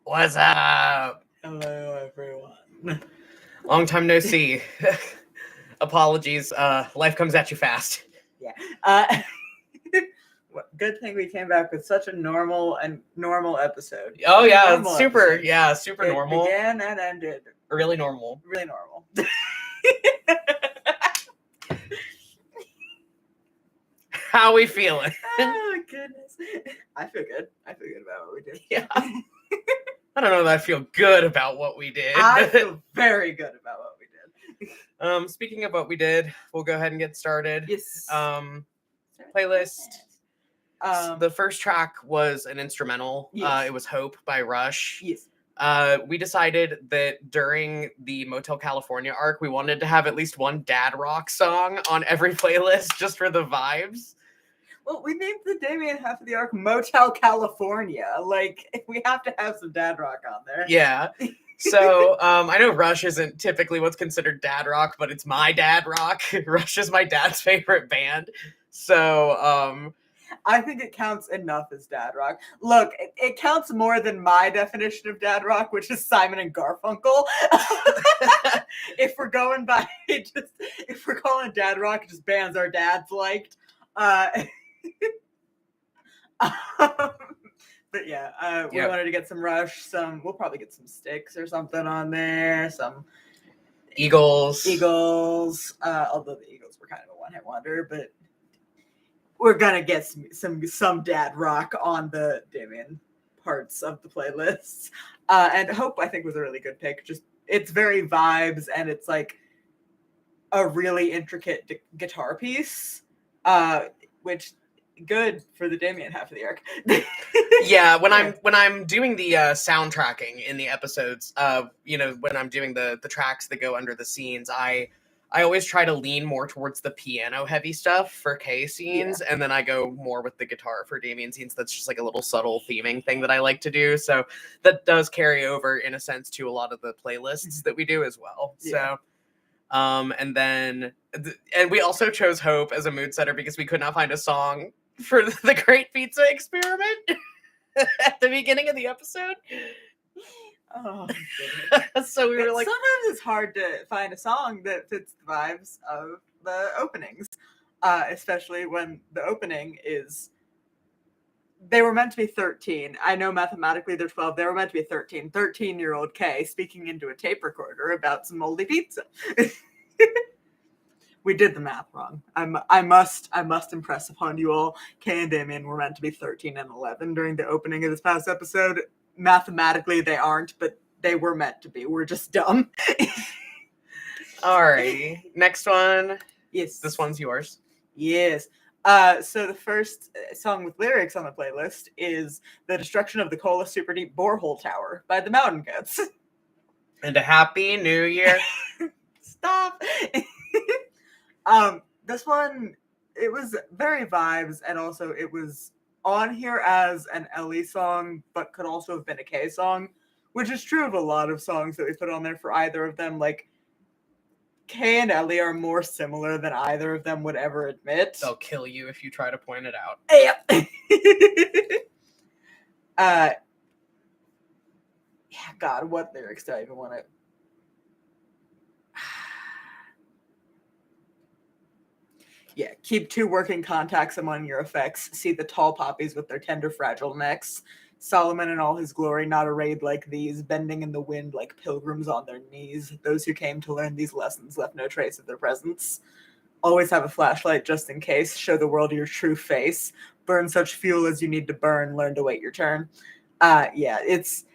What's up? Hello, everyone. Long time no see. Apologies. Life comes at you fast. Yeah. Good thing we came back with such a normal episode. Oh yeah, Normal super. episode. Yeah, super It normal. began and ended. Really normal. Really normal. How we feeling? Oh goodness. I feel good. I feel good about what we did. Yeah. I don't know that I feel good about what we did. I feel very good about what we did. Speaking of what we did, we'll go ahead and get started. Yes. Playlist. The first track was an instrumental. Yes. It was Hope by Rush. Yes. We decided that during the Motel California arc, we wanted to have at least one dad rock song on every playlist just for the vibes. Well, we named the Damien half of the arc Motel California. Like, we have to have some dad rock on there. Yeah. So, I know Rush isn't typically what's considered dad rock, but it's my dad rock. Rush is my dad's favorite band. So, I think it counts enough as dad rock. Look, it counts more than my definition of dad rock, which is Simon and Garfunkel. If we're going by if we're calling dad rock just bands our dads liked. But yeah, we wanted to get some Rush, we'll probably get some Styx or something on there, some Eagles. Although the Eagles were kind of a one-hit wonder, but we're gonna get some dad rock on the Damien parts of the playlists. And Hope, I think, was a really good pick. Just it's very vibes, and it's like a really intricate guitar piece, which good for the Damien half of the arc. Yeah, when I'm doing the soundtracking in the episodes, when I'm doing the tracks that go under the scenes, I always try to lean more towards the piano heavy stuff for K scenes, and then I go more with the guitar for Damien scenes. That's just like a little subtle theming thing that I like to do. So that does carry over in a sense to a lot of the playlists that we do as well. Yeah. So, and we also chose Hope as a mood setter because we could not find a song for the Great Pizza Experiment at the beginning of the episode. Oh, so we were like, sometimes it's hard to find a song that fits the vibes of the openings, especially when the opening is. They were meant to be 13. I know mathematically they're 12. They were meant to be 13. 13-year-old Kay speaking into a tape recorder about some moldy pizza. We did the math wrong. I must impress upon you all. Kay and Damien were meant to be 13 and 11 during the opening of this past episode. Mathematically, they aren't, but they were meant to be. We're just dumb. Alrighty. Next one. Yes. This one's yours. Yes. So the first song with lyrics on the playlist is The Destruction of the Cola Super Deep Borehole Tower by the Mountain Goats. And a Happy New Year. Stop. This one, it was very vibes, and also it was on here as an Ellie song, but could also have been a K song, which is true of a lot of songs that we put on there for either of them. Like, Kay and Ellie are more similar than either of them would ever admit. They'll kill you if you try to point it out. Yeah. Yeah, God, what lyrics do I even want to... Yeah, keep two working contacts among your effects. See the tall poppies with their tender, fragile necks. Solomon in all his glory, not arrayed like these, bending in the wind like pilgrims on their knees. Those who came to learn these lessons left no trace of their presence. Always have a flashlight just in case. Show the world your true face. Burn such fuel as you need to burn. Learn to wait your turn. Yeah, it's...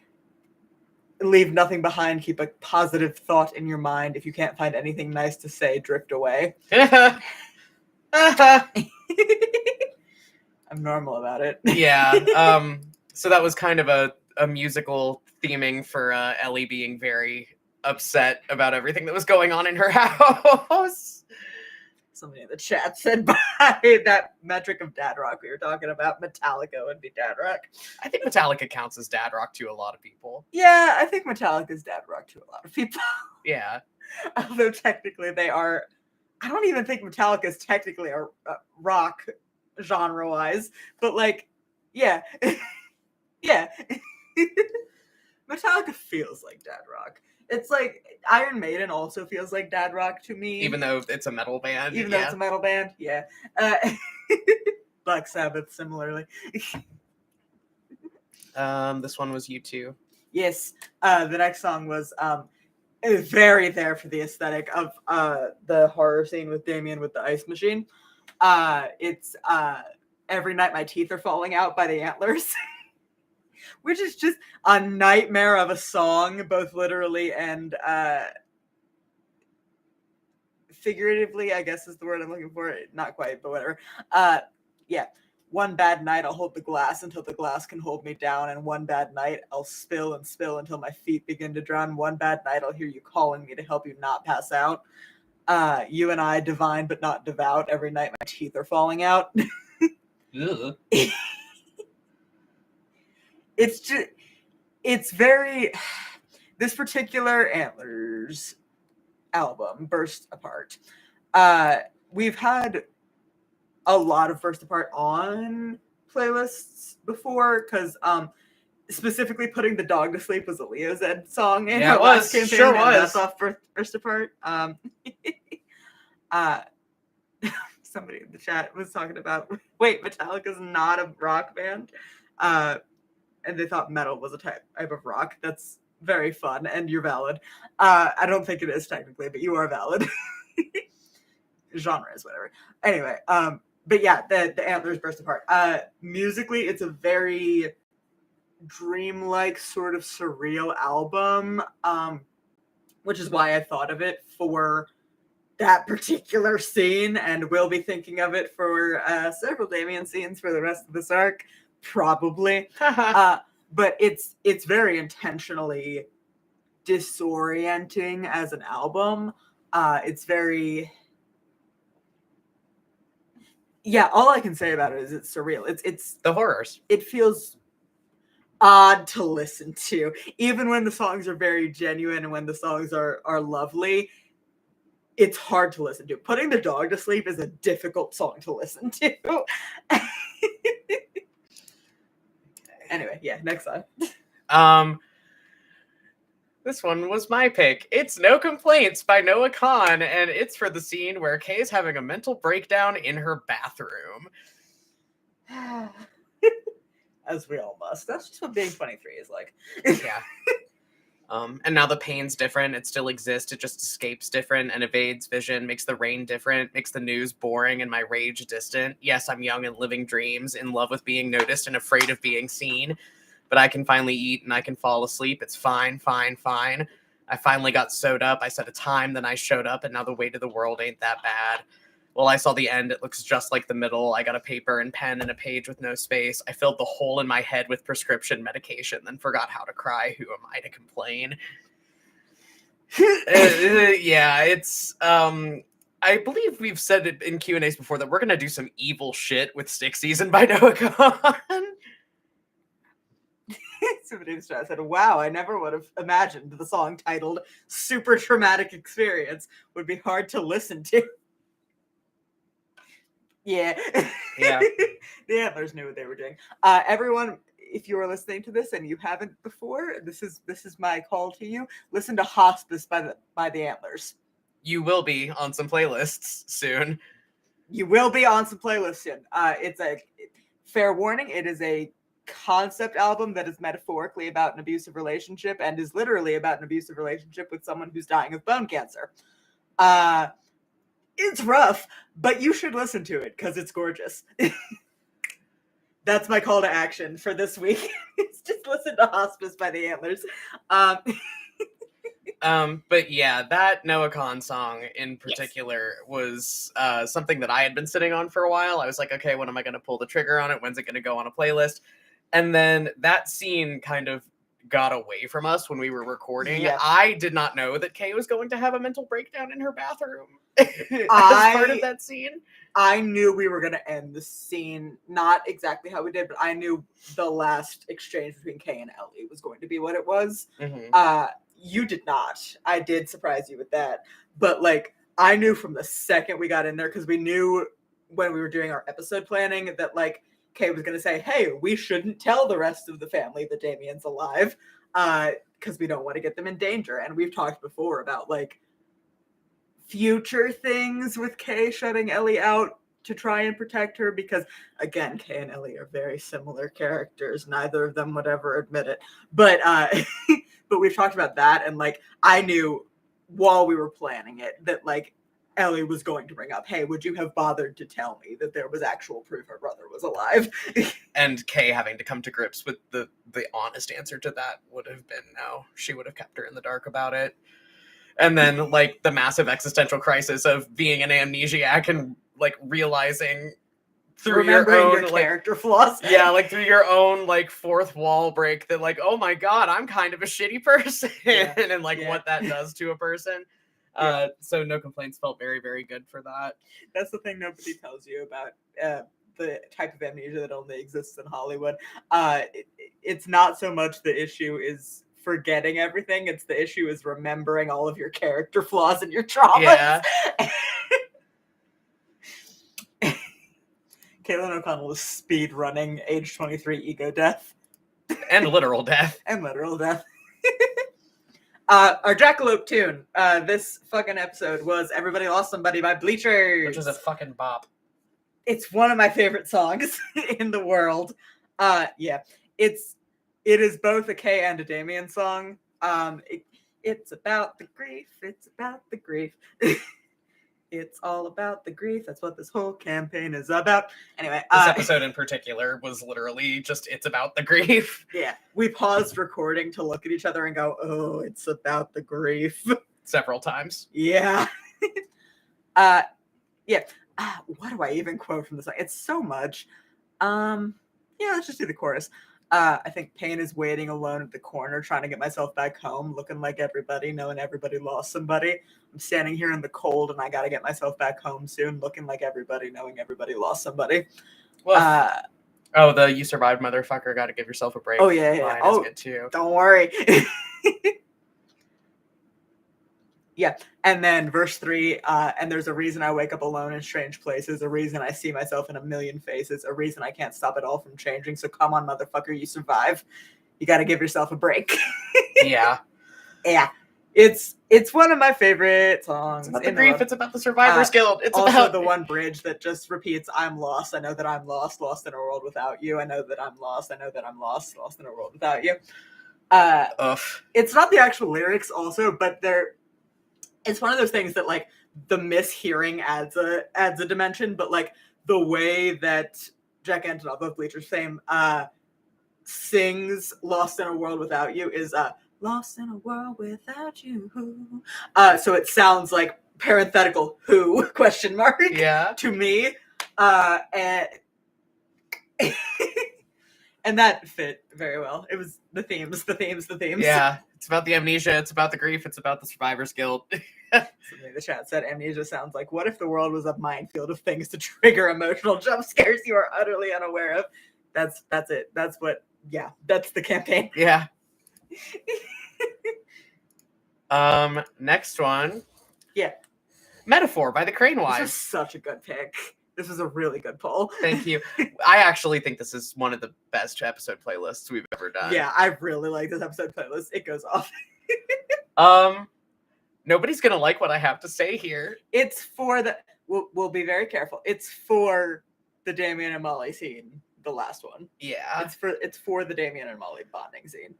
Leave nothing behind. Keep a positive thought in your mind. If you can't find anything nice to say, drift away. I'm normal about it. Yeah. So that was kind of a musical theming for Ellie being very upset about everything that was going on in her house. Somebody in the chat said by that metric of dad rock we were talking about, Metallica would be dad rock. I think Metallica counts as dad rock to a lot of people. Yeah, I think Metallica's dad rock to a lot of people. Yeah. Although technically they are... I don't even think Metallica is technically a rock genre-wise, but like, yeah. Yeah. Metallica feels like dad rock. It's like Iron Maiden also feels like dad rock to me. Even though it's a metal band. Even though it's a metal band, yeah. Black Sabbath, similarly. This one was U2. Yes. The next song was very there for the aesthetic of the horror scene with Damien with the ice machine. It's Every Night My Teeth Are Falling Out by the Antlers. Which is just a nightmare of a song, both literally and figuratively, I guess is the word I'm looking for. Not quite, but whatever. Yeah. One bad night, I'll hold the glass until the glass can hold me down. And one bad night, I'll spill and spill until my feet begin to drown. One bad night, I'll hear you calling me to help you not pass out. You and I, divine but not devout. Every night, my teeth are falling out. It's very, this particular Antlers album, Burst Apart. We've had a lot of Burst Apart on playlists before, because specifically Putting the Dog to Sleep was a Leo Zed song in her last campaign. Sure was. That's off Burst Apart. Somebody in the chat was talking about, wait, Metallica's not a rock band? And they thought metal was a type of rock. That's very fun, and you're valid. I don't think it is technically, but you are valid. Genre is whatever. Anyway, but yeah, the Antlers Burst Apart. Musically, it's a very dreamlike, sort of surreal album, which is why I thought of it for that particular scene, and will be thinking of it for several Damien scenes for the rest of this arc. Probably. But it's very intentionally disorienting as an album. It's very, yeah, all I can say about it is it's surreal. It's the horrors. It feels odd to listen to, even when the songs are very genuine and when the songs are lovely. It's hard to listen to. Putting the Dog to Sleep is a difficult song to listen to. Anyway, yeah, next song. This one was my pick. It's No Complaints by Noah Kahn, and it's for the scene where Kay is having a mental breakdown in her bathroom. As we all must. That's just what being 23 is like. Yeah. And now the pain's different. It still exists. It just escapes different and evades vision, makes the rain different, makes the news boring and my rage distant. Yes, I'm young and living dreams, in love with being noticed and afraid of being seen. But I can finally eat and I can fall asleep. It's fine, fine, fine. I finally got sewed up. I set a time, then I showed up, and now the weight of the world ain't that bad. Well, I saw the end. It looks just like the middle. I got a paper and pen and a page with no space. I filled the hole in my head with prescription medication, then forgot how to cry. Who am I to complain? Yeah, it's... I believe we've said it in Q&As before that we're going to do some evil shit with Stick Season by Noah Kahn. Somebody in the chat said, wow, I never would have imagined the song titled Super Traumatic Experience would be hard to listen to. Yeah. Yeah. The Antlers knew what they were doing. Everyone, if you are listening to this and you haven't before, this is my call to you. Listen to Hospice by the Antlers. You will be on some playlists soon. You will be on some playlists soon. It's a fair warning. It is a concept album that is metaphorically about an abusive relationship and is literally about an abusive relationship with someone who's dying of bone cancer. It's rough, but you should listen to it because it's gorgeous. That's my call to action for this week. It's just listen to Hospice by the Antlers. But yeah, that Noah Kahn song in particular was something that I had been sitting on for a while. I was like, okay, when am I going to pull the trigger on it? When's it going to go on a playlist? And then that scene kind of got away from us when we were recording. Yeah. I did not know that Kay was going to have a mental breakdown in her bathroom as part of that scene. I knew we were going to end the scene, not exactly how we did, but I knew the last exchange between Kay and Ellie was going to be what it was. Mm-hmm. You did not. I did surprise you with that. But, like, I knew from the second we got in there, because we knew when we were doing our episode planning that, like, Kay was going to say, hey, we shouldn't tell the rest of the family that Damien's alive. because we don't want to get them in danger. And we've talked before about like future things with Kay shutting Ellie out to try and protect her, because again, Kay and Ellie are very similar characters. Neither of them would ever admit it, but but we've talked about that, and like I knew while we were planning it that like Ellie was going to bring up, hey, would you have bothered to tell me that there was actual proof her brother was alive? And Kay having to come to grips with the honest answer to that would have been no. She would have kept her in the dark about it. And then like the massive existential crisis of being an amnesiac and like realizing through Remembering your own your like character flaws. yeah, like through your own like fourth wall break that like, oh my god, I'm kind of a shitty person. Yeah. And like Yeah. what that does to a person. Yeah. So No Complaints felt very, very good for that. That's the thing nobody tells you about the type of amnesia that only exists in Hollywood. It's not so much the issue is forgetting everything, it's the issue is remembering all of your character flaws and your traumas. Yeah. Caitlin O'Connell is speed running age 23 ego death. And literal death. And literal death. Our Jackalope tune this fucking episode was Everybody Lost Somebody by Bleachers. Which is a fucking bop. It's one of my favorite songs in the world. Yeah. It is both a Kay and a Damien song. It's about the grief. It's about the grief. It's all about the grief. That's what this whole campaign is about. Anyway, this episode in particular was literally just it's about the grief. Yeah, we paused recording to look at each other and go, "Oh, it's about the grief." Several times. Yeah. Yeah. What do I even quote from the song? It's so much. Yeah, let's just do the chorus. I think pain is waiting alone at the corner, trying to get myself back home, looking like everybody, knowing everybody lost somebody. I'm standing here in the cold, and I got to get myself back home soon, looking like everybody, knowing everybody lost somebody. Well, oh, the you survived, motherfucker. Got to give yourself a break. Oh yeah, yeah. Line Oh, is good too. Don't worry. Yeah, and then verse 3, and there's a reason I wake up alone in strange places, a reason I see myself in a million faces, a reason I can't stop it all from changing, so come on, motherfucker, you survive. You gotta give yourself a break. Yeah. Yeah. It's one of my favorite songs. It's about the grief, it's about the survivor's guilt. It's also about the one bridge that just repeats, I'm lost, I know that I'm lost, lost in a world without you, I know that I'm lost, I know that I'm lost, lost in a world without you. It's not the actual lyrics also, but it's one of those things that like the mishearing adds a dimension, but like the way that Jack Antonoff of Bleachers fame sings "Lost in a World Without You" is "Lost in a world without you." So it sounds like parenthetical "who?" question mark. Yeah. To me, and and that fit very well. It was the themes. Yeah, it's about the amnesia, it's about the grief, it's about the survivor's guilt. Something in the chat said, amnesia sounds like, what if the world was a minefield of things to trigger emotional jump scares you are utterly unaware of? That's it. That's the campaign. Yeah. Next one. Yeah. Metaphor by the Crane This Wives. is such a good pick. This was a really good poll. Thank you. I actually think this is one of the best episode playlists we've ever done. Yeah, I really like this episode playlist. It goes off. Nobody's gonna like what I have to say here. It's for the we'll be very careful. It's for the Damien and Molly scene, the last one. Yeah. It's for the Damien and Molly bonding scene.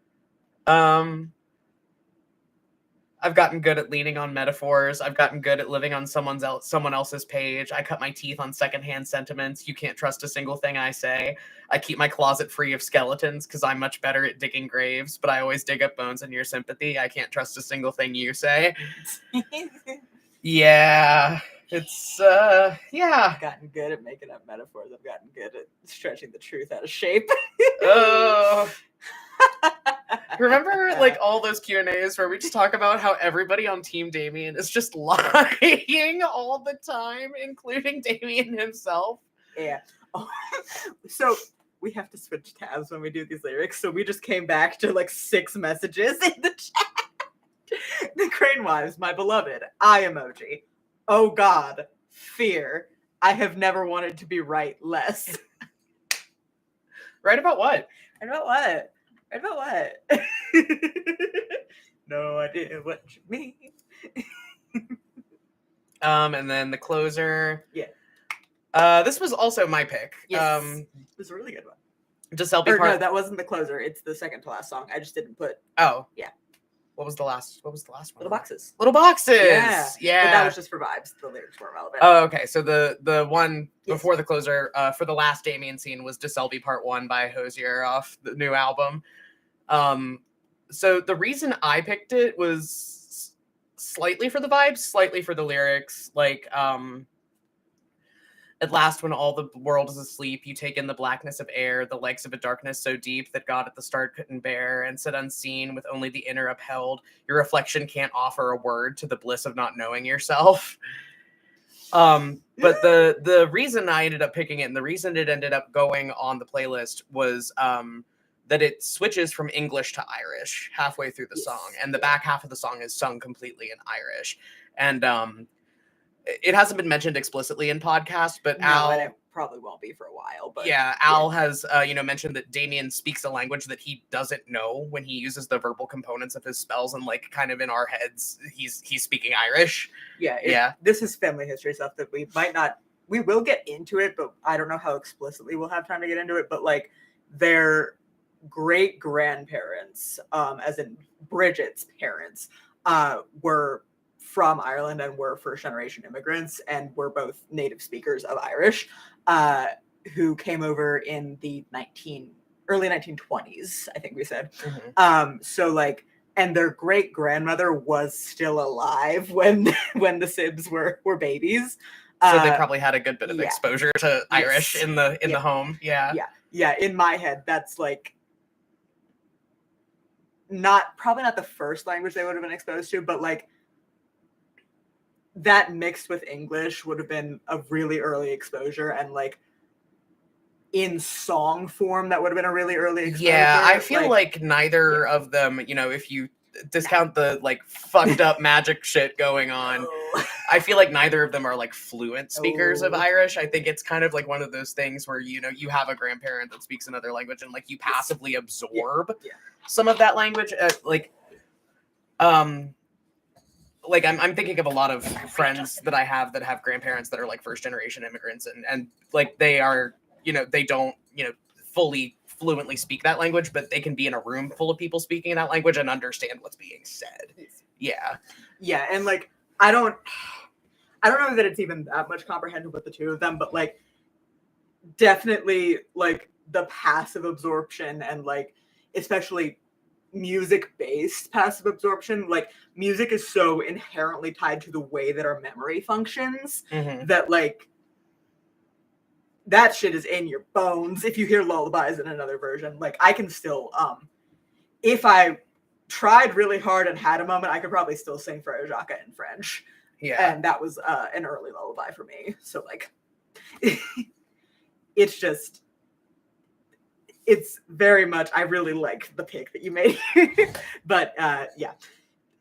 I've gotten good at leaning on metaphors. I've gotten good at living on someone else's page. I cut my teeth on secondhand sentiments. You can't trust a single thing I say. I keep my closet free of skeletons because I'm much better at digging graves, but I always dig up bones in your sympathy. I can't trust a single thing you say. Yeah. It's, yeah. I've gotten good at making up metaphors. I've gotten good at stretching the truth out of shape. Oh. Remember, like, all those Q&As where we just talk about how everybody on Team Damien is just lying all the time, including Damien himself? Yeah. Oh, so we have to switch tabs when we do these lyrics, so we just came back to, like, 6 messages in the chat. The Crane Wives, my beloved, eye emoji. Oh God, fear. I have never wanted to be right less. Right about what? Right about what? Right about what? No idea what you mean. And then the closer. Yeah. This was also my pick. Yes. It was a really good one. Giuseppe Or Part. no, that wasn't the closer. It's the second to last song. I just didn't put. Oh. Yeah. What was the last one? Little Boxes. Little Boxes. Yeah. Yeah. But that was just for vibes. The lyrics weren't relevant. Oh, okay. So the one Yes. before the closer, for the last Damien scene was DeSelby Part 1 by Hosier off the new album. So the reason I picked it was slightly for the vibes, slightly for the lyrics. Like, at last, when all the world is asleep, you take in the blackness of air, the legs of a darkness so deep that God at the start couldn't bear, and sit unseen with only the inner upheld. Your reflection can't offer a word to the bliss of not knowing yourself. But the reason I ended up picking it, and the reason it ended up going on the playlist, was that it switches from English to Irish halfway through the song, and the back half of the song is sung completely in Irish. And it hasn't been mentioned explicitly in podcast, but No, Al, and it probably won't be for a while. But yeah, Al has mentioned that Damien speaks a language that he doesn't know when he uses the verbal components of his spells, and like kind of in our heads, he's speaking Irish. Yeah. This is family history stuff that we might not. We will get into it, but I don't know how explicitly we'll have time to get into it. But like their great grandparents, as in Bridget's parents, were from Ireland and were first generation immigrants and were both native speakers of Irish, who came over in the early 1920s, I think we said. Mm-hmm. So like, and their great grandmother was still alive when the Sibs were babies. So they probably had a good bit of exposure to Irish in the home. Yeah. In my head, that's like probably not the first language they would have been exposed to, but like that mixed with English would have been a really early exposure, and like in song form that would have been a really early exposure. Yeah, I feel like neither of them, if you discount the like fucked up magic shit going on, I feel like neither of them are like fluent speakers of Irish. I think it's kind of like one of those things where you have a grandparent that speaks another language and like you passively absorb some of that language. Like I'm thinking of a lot of friends that I have that have grandparents that are like first generation immigrants, and like they are, they don't, fully fluently speak that language, but they can be in a room full of people speaking that language and understand what's being said. Yeah. Yeah. And like, I don't know that it's even that much comprehensive with the two of them, but like definitely like the passive absorption and like, especially music-based passive absorption, like music is so inherently tied to the way that our memory functions that like that shit is in your bones. If you hear lullabies in another version, like I can still if I tried really hard and had a moment, I could probably still sing Frere Jacques in French. Yeah. And that was an early lullaby for me. So like it's just, it's very much, I really like the pick that you made. But yeah,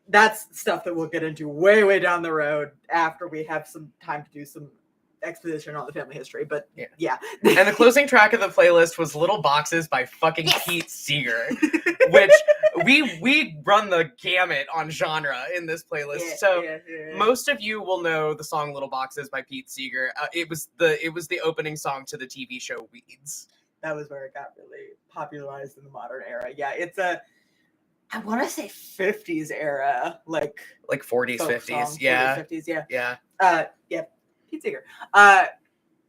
that's stuff that we'll get into way, way down the road after we have some time to do some exposition on the family history. But yeah. And the closing track of the playlist was Little Boxes by fucking Pete Seeger, which we run the gamut on genre in this playlist. Most of you will know the song Little Boxes by Pete Seeger. It was the opening song to the TV show Weeds. That was where it got really popularized in the modern era. Yeah, it's I want to say 50s era, like 40s, 50s, song, yeah. 40s, 50s, yeah. Yeah, Pete Seeger.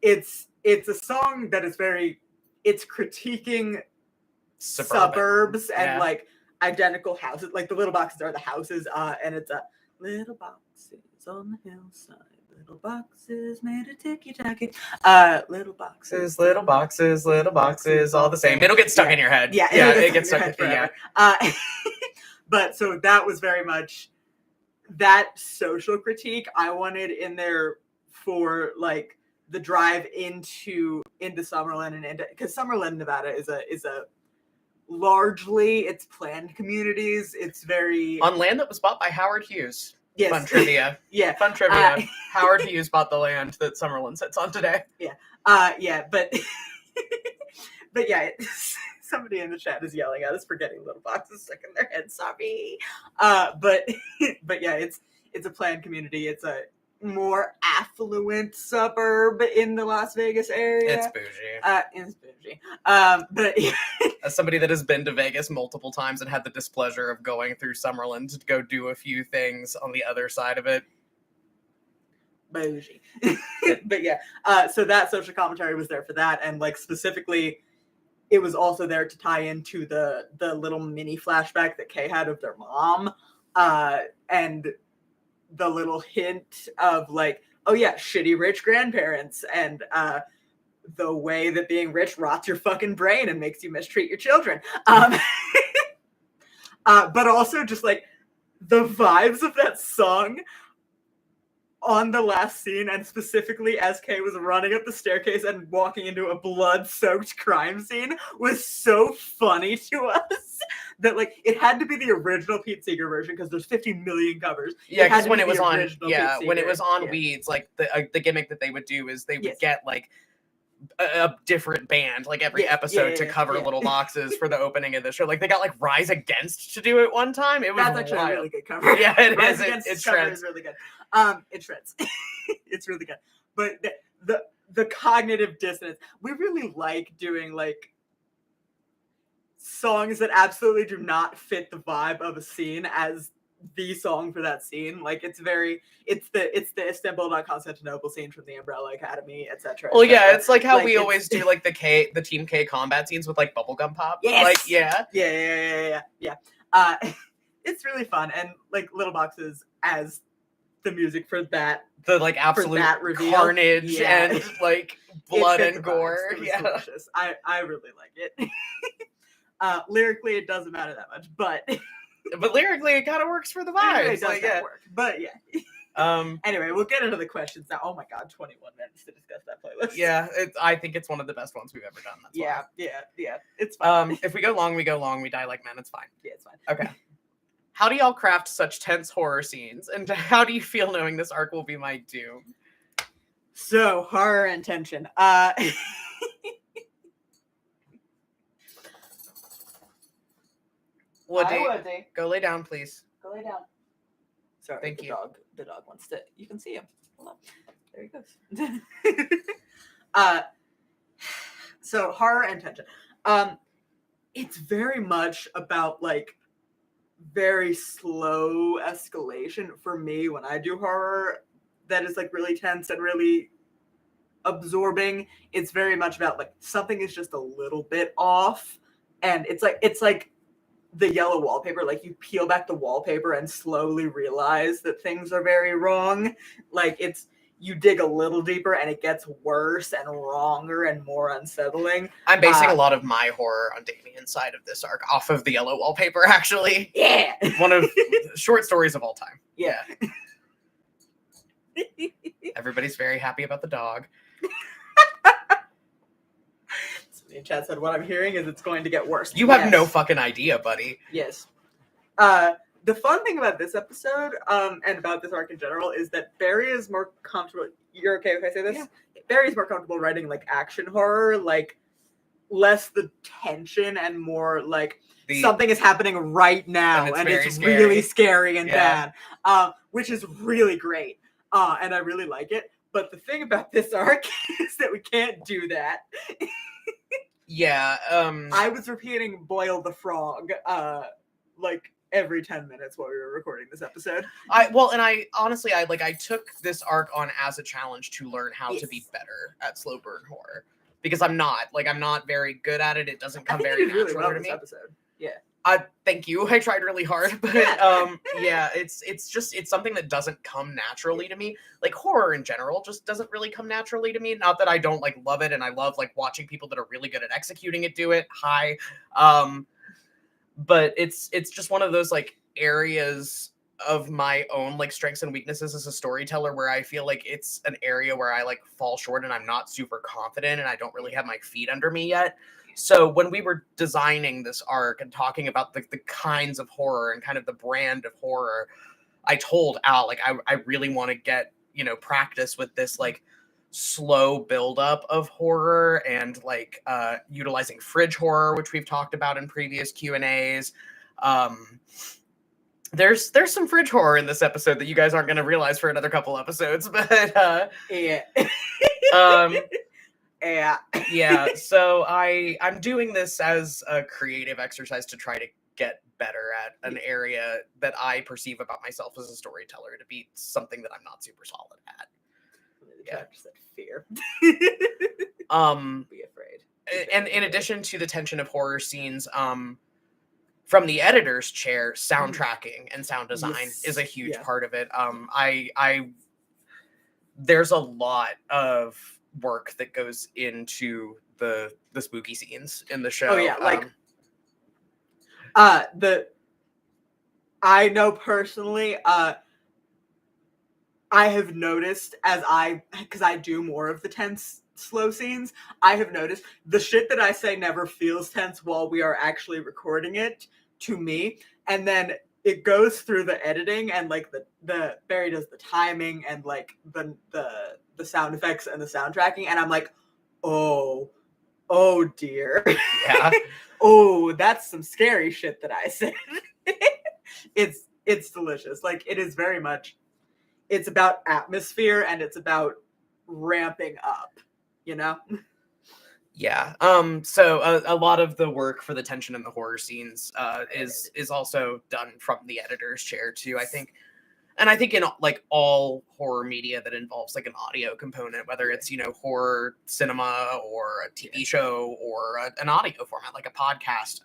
It's a song that is it's critiquing suburbs and like identical houses. Like the little boxes are the houses, and it's a little boxes on the hillside. Little boxes made a ticky-tacky. Little boxes, little boxes, all the same. It'll get stuck in your head. Yeah, it gets stuck in your head. But so that was very much that social critique I wanted in there for like the drive into Summerlin and into, because Summerlin, Nevada is a largely it's planned communities. It's very on land that was bought by Howard Hughes. Yes. Fun trivia. Yeah. Fun trivia. Howard Hughes bought the land that Summerlin sits on today. Yeah. Yeah, but but yeah, some somebody in the chat is yelling at us for getting little boxes stuck in their head. Sorry. But yeah, it's a planned community. It's a more affluent suburb in the Las Vegas area. It's bougie. It's bougie. But as somebody that has been to Vegas multiple times and had the displeasure of going through Summerlin to go do a few things on the other side of it. Bougie. But yeah, so that social commentary was there for that, and like specifically, it was also there to tie into the little mini flashback that Kay had of their mom, and the little hint of like, oh yeah, shitty rich grandparents, and the way that being rich rots your fucking brain and makes you mistreat your children. But also just like the vibes of that song on the last scene, and specifically as Kay was running up the staircase and walking into a blood-soaked crime scene, was so funny to us that like it had to be the original Pete Seeger version because there's 50 million covers. Yeah, because when it was on, when it was on Weeds, like the gimmick that they would do is they would get like a different band like every episode to cover little boxes for the opening of the show. Like they got like Rise Against to do it one time. It was That's actually a really good cover. Yeah, it Rise is. Against It cover shreds. is really good. It shreds. It's really good. But the cognitive dissonance. We really like doing like songs that absolutely do not fit the vibe of a scene as the song for that scene. Like it's the Istanbul not Constantinople scene from the Umbrella Academy, etc. Well, yeah, it's like how we always do like the Team K combat scenes with like bubblegum pop. Yes! Like yeah. It's really fun, and like Little Boxes as the music for that, the like absolute carnage and like blood and gore. Yeah, delicious. I really like it. Lyrically, it doesn't matter that much, but lyrically, it kind of works for the vibes. It does work. But yeah. Anyway, we'll get into the questions now. Oh my god, 21 minutes to discuss that playlist. Yeah, I think it's one of the best ones we've ever done. That's why. Yeah. It's fine. If we go long, we go long. We die like men. It's fine. Yeah, it's fine. Okay. How do y'all craft such tense horror scenes, and how do you feel knowing this arc will be my doom? So horror and tension. Woody, go lay down, please. Go lay down. Sorry, thank you. The dog wants to. You can see him. Hold on. There he goes. So horror and tension. It's very much about like very slow escalation for me when I do horror. That is like really tense and really absorbing. It's very much about like something is just a little bit off, and it's like the yellow wallpaper. Like you peel back the wallpaper and slowly realize that things are very wrong. Like you dig a little deeper and it gets worse and wronger and more unsettling. I'm basing a lot of my horror on Damien's side of this arc off of the yellow wallpaper, actually. Yeah. One of short stories of all time. Yeah. Everybody's very happy about the dog. In chat said, what I'm hearing is it's going to get worse. You have no fucking idea, buddy. Yes. The fun thing about this episode, and about this arc in general, is that Barry is more comfortable. You're okay if I say this? Yeah. Barry's more comfortable writing like action horror, like less the tension and more like something is happening right now and it's really scary and bad, which is really great. And I really like it. But the thing about this arc is that we can't do that. Yeah. I was repeating Boil the Frog like every 10 minutes while we were recording this episode. I honestly took this arc on as a challenge to learn how to be better at slow burn horror, because I'm not very good at it. It doesn't come very natural really well to me. This episode. Yeah. Thank you. I tried really hard, but yeah, it's something that doesn't come naturally to me. Like horror in general just doesn't really come naturally to me. Not that I don't like love it, and I love like watching people that are really good at executing it do it. But it's just one of those like areas of my own like strengths and weaknesses as a storyteller where I feel like it's an area where I like fall short and I'm not super confident and I don't really have my feet under me yet. So when we were designing this arc and talking about the kinds of horror and kind of the brand of horror, I told Al, like, I really want to get, practice with this, like, slow buildup of horror and like utilizing fridge horror, which we've talked about in previous Q&As. There's some fridge horror in this episode that you guys aren't going to realize for another couple episodes, but Yeah. Yeah. Yeah, so I'm doing this as a creative exercise to try to get better at an area that I perceive about myself as a storyteller to be something that I'm not super solid at. Yeah. Said fear. Be afraid. And in addition to the tension of horror scenes, from the editor's chair, soundtracking and sound design is a huge part of it. There's a lot of work that goes into the spooky scenes in the show. Oh yeah, like I know personally, I have noticed because I do more of the tense slow scenes, I have noticed the shit that I say never feels tense while we are actually recording it to me, and then it goes through the editing and like the Barry does the timing and like the sound effects and the sound tracking, and I'm like, oh dear. Yeah. Oh, that's some scary shit that I said. It's delicious. Like, it is very much, it's about atmosphere and it's about ramping up, you know? Yeah. So a lot of the work for the tension and the horror scenes is also done from the editor's chair too, I think. And I think in like all horror media that involves like an audio component, whether it's, you know, horror cinema or a TV show or an audio format like a podcast,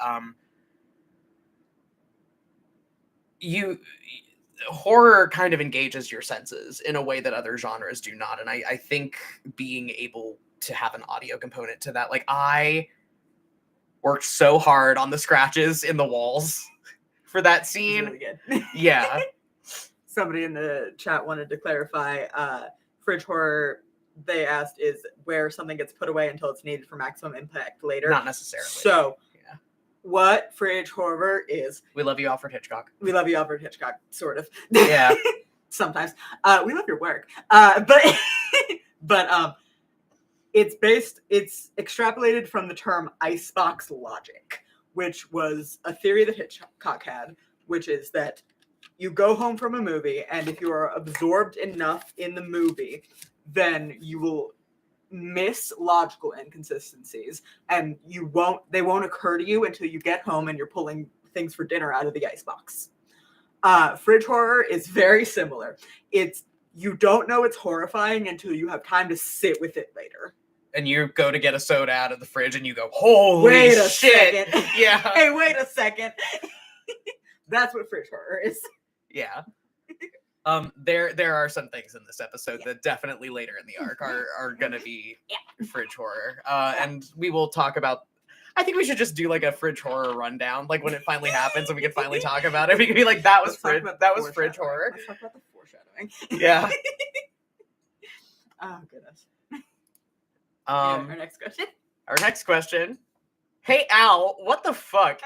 horror kind of engages your senses in a way that other genres do not. And I think being able to have an audio component to that, like I worked so hard on the scratches in the walls for that scene. Really good. Yeah. Somebody in the chat wanted to clarify, fridge horror, they asked, is where something gets put away until it's needed for maximum impact later. Not necessarily. So, what fridge horror is. We love you, Alfred Hitchcock. We love you, Alfred Hitchcock, sort of. Yeah. Sometimes. We love your work. But it's extrapolated from the term icebox logic, which was a theory that Hitchcock had, which is that you go home from a movie, and if you are absorbed enough in the movie, then you will miss logical inconsistencies, and they won't occur to you until you get home and you're pulling things for dinner out of the icebox. Fridge horror is very similar. You don't know it's horrifying until you have time to sit with it later. And you go to get a soda out of the fridge and you go, holy shit. Second. Yeah. Hey, wait a second. That's what fridge horror is. Yeah. There are some things in this episode that definitely later in the arc are gonna be fridge horror. And we will talk about, I think we should just do like a fridge horror rundown, like when it finally happens and we can finally talk about it. We can be like, that was fridge horror. Let's talk about the foreshadowing. Yeah. Oh goodness. Our next question. Our next question. Hey Al, what the fuck?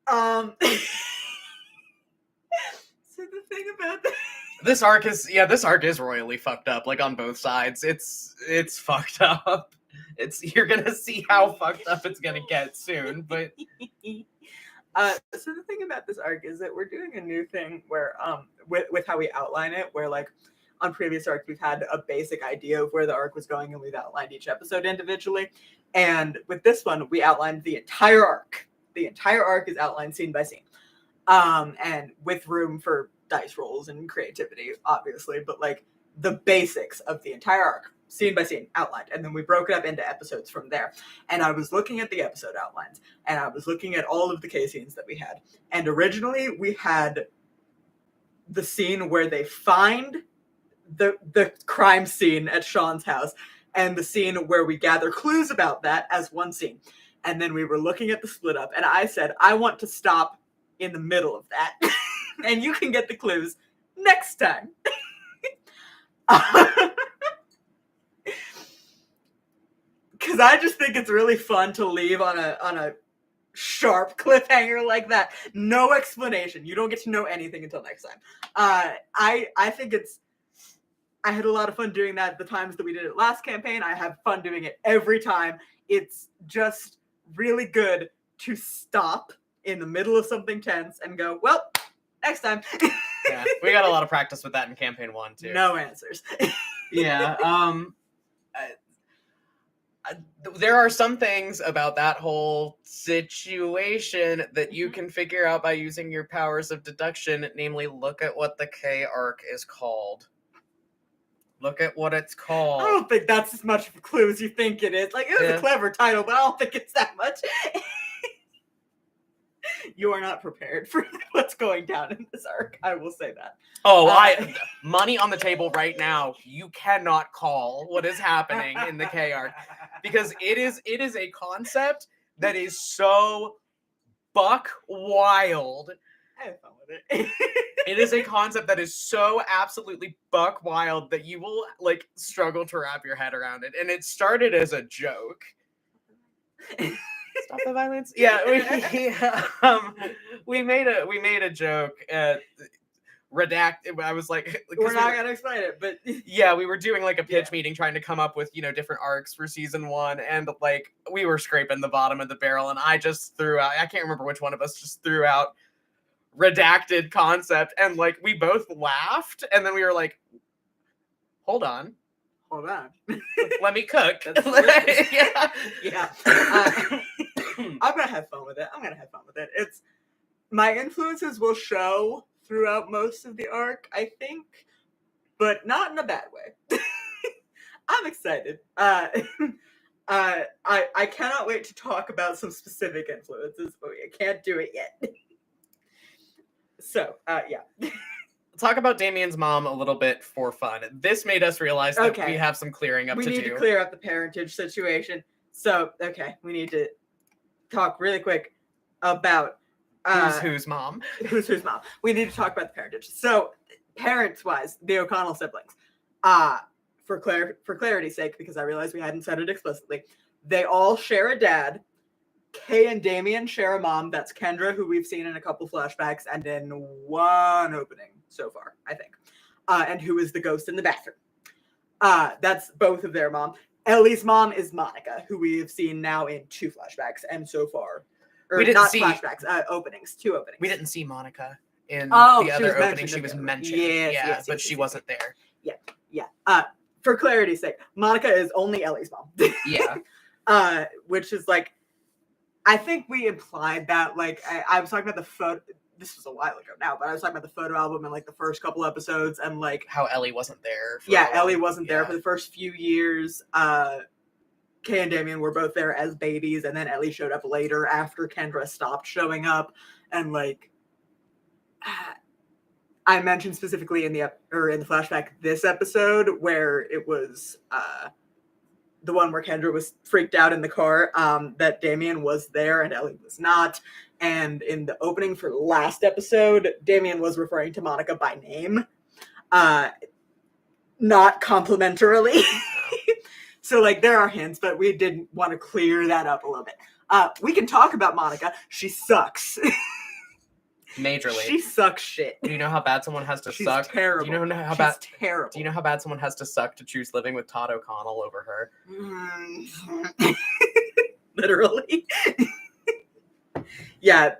So the thing about this arc is royally fucked up, like on both sides. It's fucked up. You're gonna see how fucked up it's gonna get soon, but so the thing about this arc is that we're doing a new thing where with how we outline it, where like on previous arcs we've had a basic idea of where the arc was going and we've outlined each episode individually, and with this one we outlined the entire arc. The entire arc is outlined scene by scene, and with room for dice rolls and creativity, obviously, but like the basics of the entire arc, scene by scene, outlined, and then we broke it up into episodes from there. And I was looking at the episode outlines, and I was looking at all of the K scenes that we had, and originally we had the scene where they find the crime scene at Sean's house, and the scene where we gather clues about that as one scene. And then we were looking at the split up, and I said, I want to stop in the middle of that. And you can get the clues next time. Because I just think it's really fun to leave on a sharp cliffhanger like that. No explanation. You don't get to know anything until next time. I think I had a lot of fun doing that the times that we did it last campaign. I have fun doing it every time. It's just really good to stop in the middle of something tense and go, well, next time. Yeah, we got a lot of practice with that in campaign 1 too. No answers. Yeah. There are some things about that whole situation that you can figure out by using your powers of deduction, namely look at what the K arc is called. Look at what it's called. I don't think that's as much of a clue as you think it is. Like, it was a clever title, but I don't think it's that much. You are not prepared for what's going down in this arc. I will say that. Oh, money on the table right now. You cannot call what is happening in the K arc because it is a concept that is so buck wild. I have fun with it. It is a concept that is so absolutely buck wild that you will like struggle to wrap your head around it. And it started as a joke. Stop the violence. Yeah, we made a joke. Redact. I was like, we're not gonna explain it, but yeah, we were doing like a pitch meeting, trying to come up with different arcs for season 1, and like we were scraping the bottom of the barrel, and I just threw out. I can't remember which one of us just threw out redacted concept, and like we both laughed, and then we were like, hold on. Let me cook. Yeah. I'm gonna have fun with it. It's my influences will show throughout most of the arc, I think, but not in a bad way. I'm excited. I cannot wait to talk about some specific influences, but I can't do it yet. So, yeah. Talk about Damien's mom a little bit for fun. This made us realize that we have some clearing up to do. We need to clear up the parentage situation. So, okay, we need to talk really quick about who's mom. Who's mom. We need to talk about the parentage. So, parents-wise, the O'Connell siblings, for clarity's sake, because I realized we hadn't said it explicitly, they all share a dad. Kay and Damien share a mom. That's Kendra, who we've seen in a couple flashbacks and in one opening so far, I think. And who is the ghost in the bathroom. That's both of their mom. Ellie's mom is Monica, who we have seen now in 2 flashbacks and so far. Or not flashbacks, openings, 2 openings. We didn't see Monica in the other opening. She was mentioned. Yes, but she wasn't there. Yeah. For clarity's sake, Monica is only Ellie's mom. Yeah. Which is like, I think we implied that, like, I was talking about the photo. This was a while ago now, but I was talking about the photo album in like the first couple episodes, and like how Ellie wasn't there. Ellie wasn't there for the first few years. Kay and Damien were both there as babies, and then Ellie showed up later after Kendra stopped showing up, and like I mentioned specifically in the flashback this episode where it was the one where Kendra was freaked out in the car, that Damien was there and Ellie was not. And in the opening for last episode, Damien was referring to Monica by name, not complimentarily. So, like, there are hints, but we didn't want to clear that up a little bit. We can talk about Monica. She sucks. Majorly. She sucks shit. Do you know how bad someone has to suck? She's terrible. Do you know how bad? Terrible. Do you know how bad someone has to suck to choose living with Todd O'Connell over her? Literally. Yeah.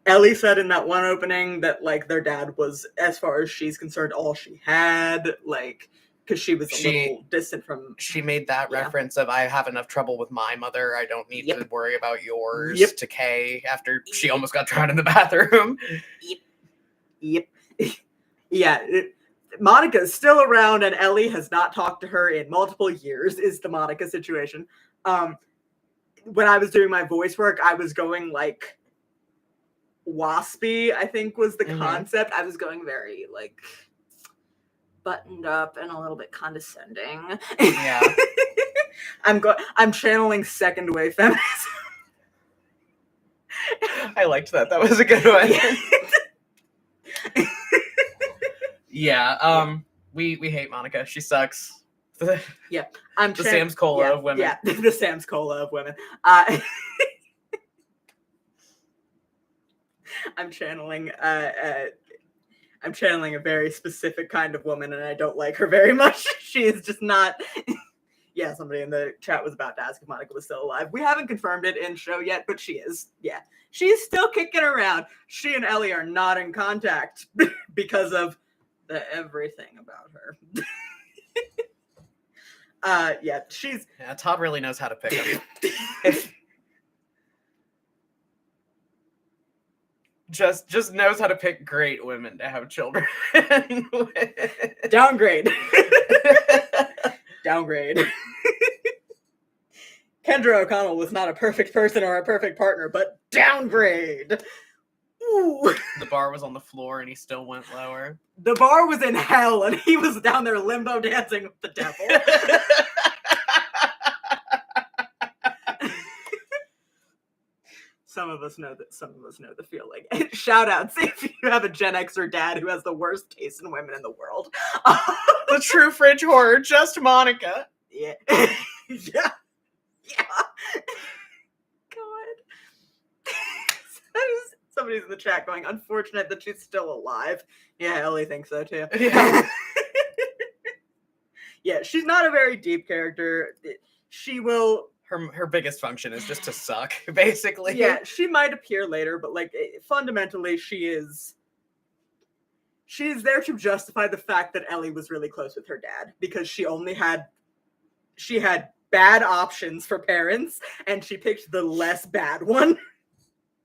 Ellie said in that one opening that, like, their dad was, as far as she's concerned, all she had. Like, because she was a little distant from... She made that reference of, I have enough trouble with my mother, I don't need to worry about yours, to Kay, after she almost got drowned in the bathroom. Yep. Yeah, Monica is still around, and Ellie has not talked to her in multiple years, is the Monica situation. When I was doing my voice work, I was going, like, waspy, I think was the concept. I was going very, like... buttoned up and a little bit condescending. Yeah. I'm channeling second wave feminism. I liked that. That was a good one. Yeah. We hate Monica. She sucks. Yeah. The Sam's Cola of women. Yeah, the Sam's Cola of women. I'm channeling a very specific kind of woman, and I don't like her very much. She is just not. Yeah, somebody in the chat was about to ask if Monica was still alive. We haven't confirmed it in show yet, but she is. Yeah, she's still kicking around. She and Ellie are not in contact because of the everything about her. Yeah, she's. Yeah, Todd really knows how to pick them. just knows how to pick great women to have children with. Downgrade. Downgrade. Kendra O'Connell was not a perfect person or a perfect partner, but downgrade. Ooh. The bar was on the floor and he still went lower. The bar was in hell and he was down there limbo dancing with the devil. Some of us know the feeling. Shout out, see if you have a Gen Xer dad who has the worst taste in women in the world. The true fridge horror, just Monica. Yeah. Yeah. God. Somebody's in the chat going, unfortunate that she's still alive. Yeah, Ellie thinks so too. Yeah. Yeah, she's not a very deep character. She will... Her biggest function is just to suck, basically. Yeah, she might appear later, but like fundamentally she's there to justify the fact that Ellie was really close with her dad because she had bad options for parents and she picked the less bad one.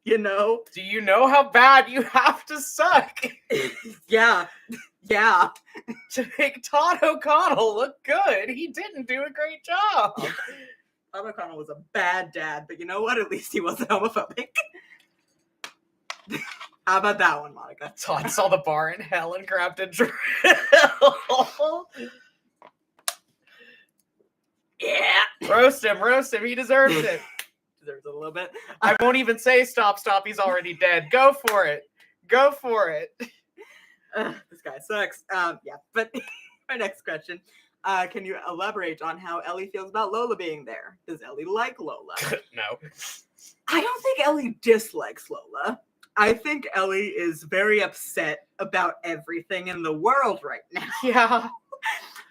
You know? Do you know how bad you have to suck? Yeah. Yeah. To make Todd O'Connell look good. He didn't do a great job. Todd O'Connell was a bad dad, but you know what? At least he wasn't homophobic. How about that one, Monica? Todd saw the bar in hell and grabbed a drill. Yeah. Roast him. He deserves it. Deserves it a little bit. I won't even say stop, he's already dead. Go for it. This guy sucks. Yeah, but my next question. Can you elaborate on how Ellie feels about Lola being there? Does Ellie like Lola? No. I don't think Ellie dislikes Lola. I think Ellie is very upset about everything in the world right now. Yeah.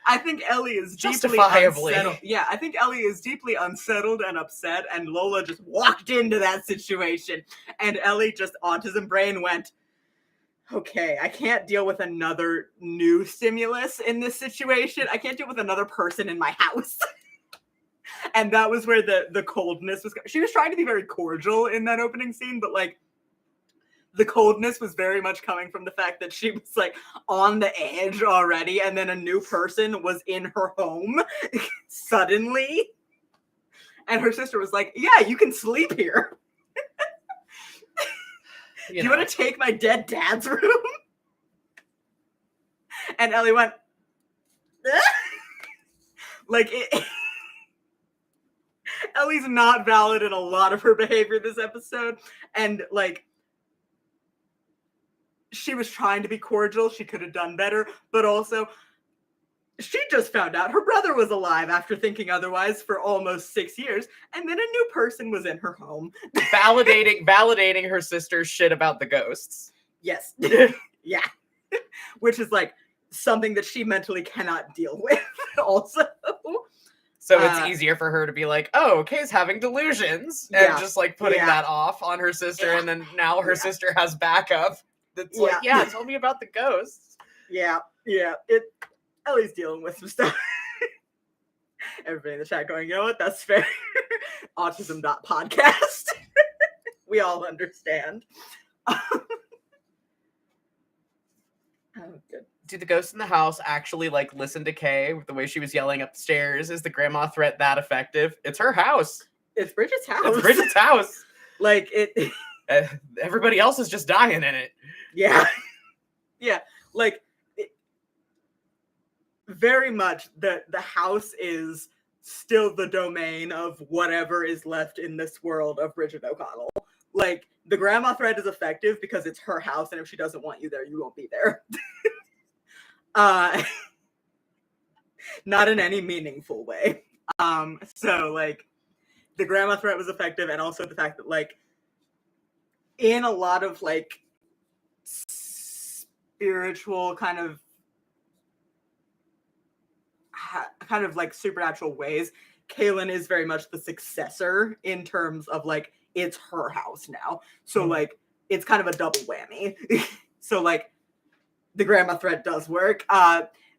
I think Ellie is justifiably deeply unsettled. Yeah, I think Ellie is deeply unsettled and upset, and Lola just walked into that situation, and Ellie just autism brain went, okay, I can't deal with another new stimulus in this situation. I can't deal with another person in my house. And that was where the coldness was. She was trying to be very cordial in that opening scene, but like the coldness was very much coming from the fact that she was like on the edge already, and then a new person was in her home suddenly. And her sister was like, yeah, you can sleep here. Do you want to take my dead dad's room? And Ellie went, like, Ellie's not valid in a lot of her behavior this episode. And, like, she was trying to be cordial. She could have done better. But also, she just found out her brother was alive after thinking otherwise for almost 6 years. And then a new person was in her home. Validating her sister's shit about the ghosts. Yes. Yeah. Which is, like, something that she mentally cannot deal with also. So it's easier for her to be like, oh, Kay's having delusions. And just, like, putting that off on her sister. And then now her sister has backup. That's like, tell me about the ghosts. Yeah. Ellie's dealing with some stuff. Everybody in the chat going, you know what? That's fair. Autism.podcast. We all understand. Oh, good. Do the ghosts in the house actually, like, listen to Kay with the way she was yelling upstairs? Is the grandma threat that effective? It's her house. It's Bridget's house. Like, it... everybody else is just dying in it. Yeah. Yeah. Like, very much the house is still the domain of whatever is left in this world of Bridget O'Connell. Like, the grandma threat is effective because it's her house, and if she doesn't want you there, you won't be there. Not in any meaningful way. So, like, the grandma threat was effective, and also the fact that, like, in a lot of like spiritual kind of like supernatural ways, Kaylin is very much the successor in terms of like it's her house now. So like it's kind of a double whammy. So like the grandma threat does work.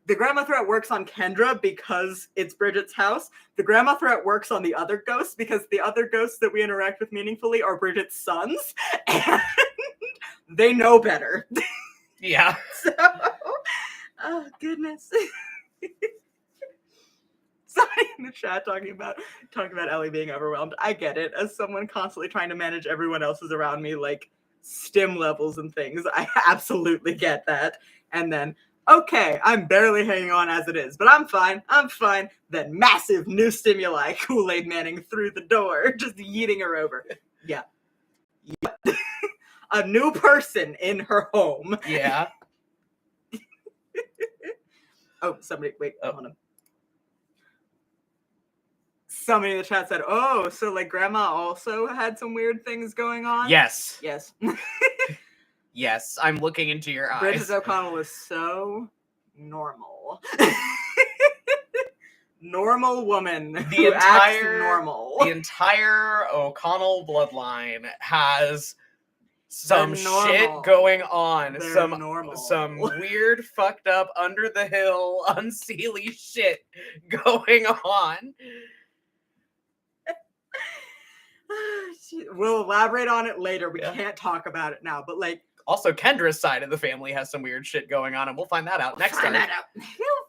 The grandma threat works on Kendra because it's Bridget's house. The grandma threat works on the other ghosts because the other ghosts that we interact with meaningfully are Bridget's sons, and they know better. Yeah. So, oh goodness. Somebody in the chat talking about Ellie being overwhelmed. I get it. As someone constantly trying to manage everyone else's around me, like stim levels and things, I absolutely get that. And then, okay, I'm barely hanging on as it is, but I'm fine. Then massive new stimuli, Kool-Aid Manning through the door, just yeeting her over. Yeah. A new person in her home. Yeah. Oh, somebody, wait, hold on. Somebody in the chat said, oh, so like grandma also had some weird things going on? Yes. Yes. Yes, I'm looking into your eyes. Bridget O'Connell is so normal. Normal woman who acts normal. The entire O'Connell bloodline has some shit going on. Some weird, fucked up, under the hill, unseelie shit going on. We'll elaborate on it later. We can't talk about it now, but like. Also, Kendra's side of the family has some weird shit going on, and we'll find that out next time.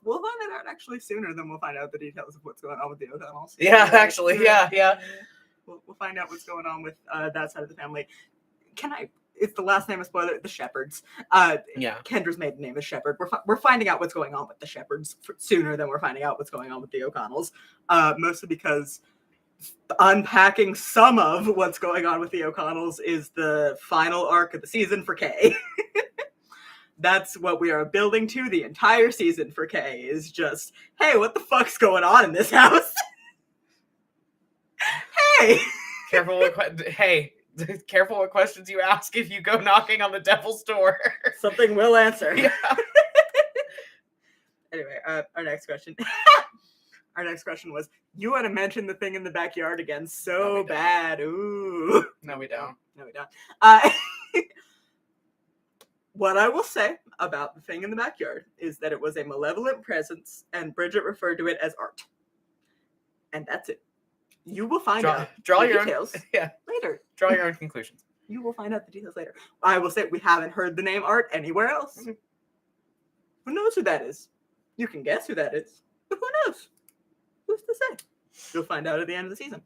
We'll find that out actually sooner than we'll find out the details of what's going on with the O'Donnells. Yeah, actually, yeah. We'll find out what's going on with that side of the family. It's the last name of spoiler, the Shepherds. Yeah. Kendra's maiden name is Shepherd. We're finding out what's going on with the Shepherds sooner than we're finding out what's going on with the O'Connells. Mostly because unpacking some of what's going on with the O'Connells is the final arc of the season for Kay. That's what we are building to the entire season for Kay, is just, hey, what the fuck's going on in this house? Hey! Careful what questions you ask if you go knocking on the devil's door. Something will answer. Yeah. Anyway, our next question. Our next question was, you want to mention the thing in the backyard again so bad. Ooh. No, we don't. What I will say about the thing in the backyard is that it was a malevolent presence, and Bridget referred to it as art. And that's it. You will find out the your details later. Draw your own conclusions. You will find out the details later. I will say we haven't heard the name art anywhere else. Mm-hmm. Who knows who that is? You can guess who that is, but who knows? Who's to say? You'll find out at the end of the season.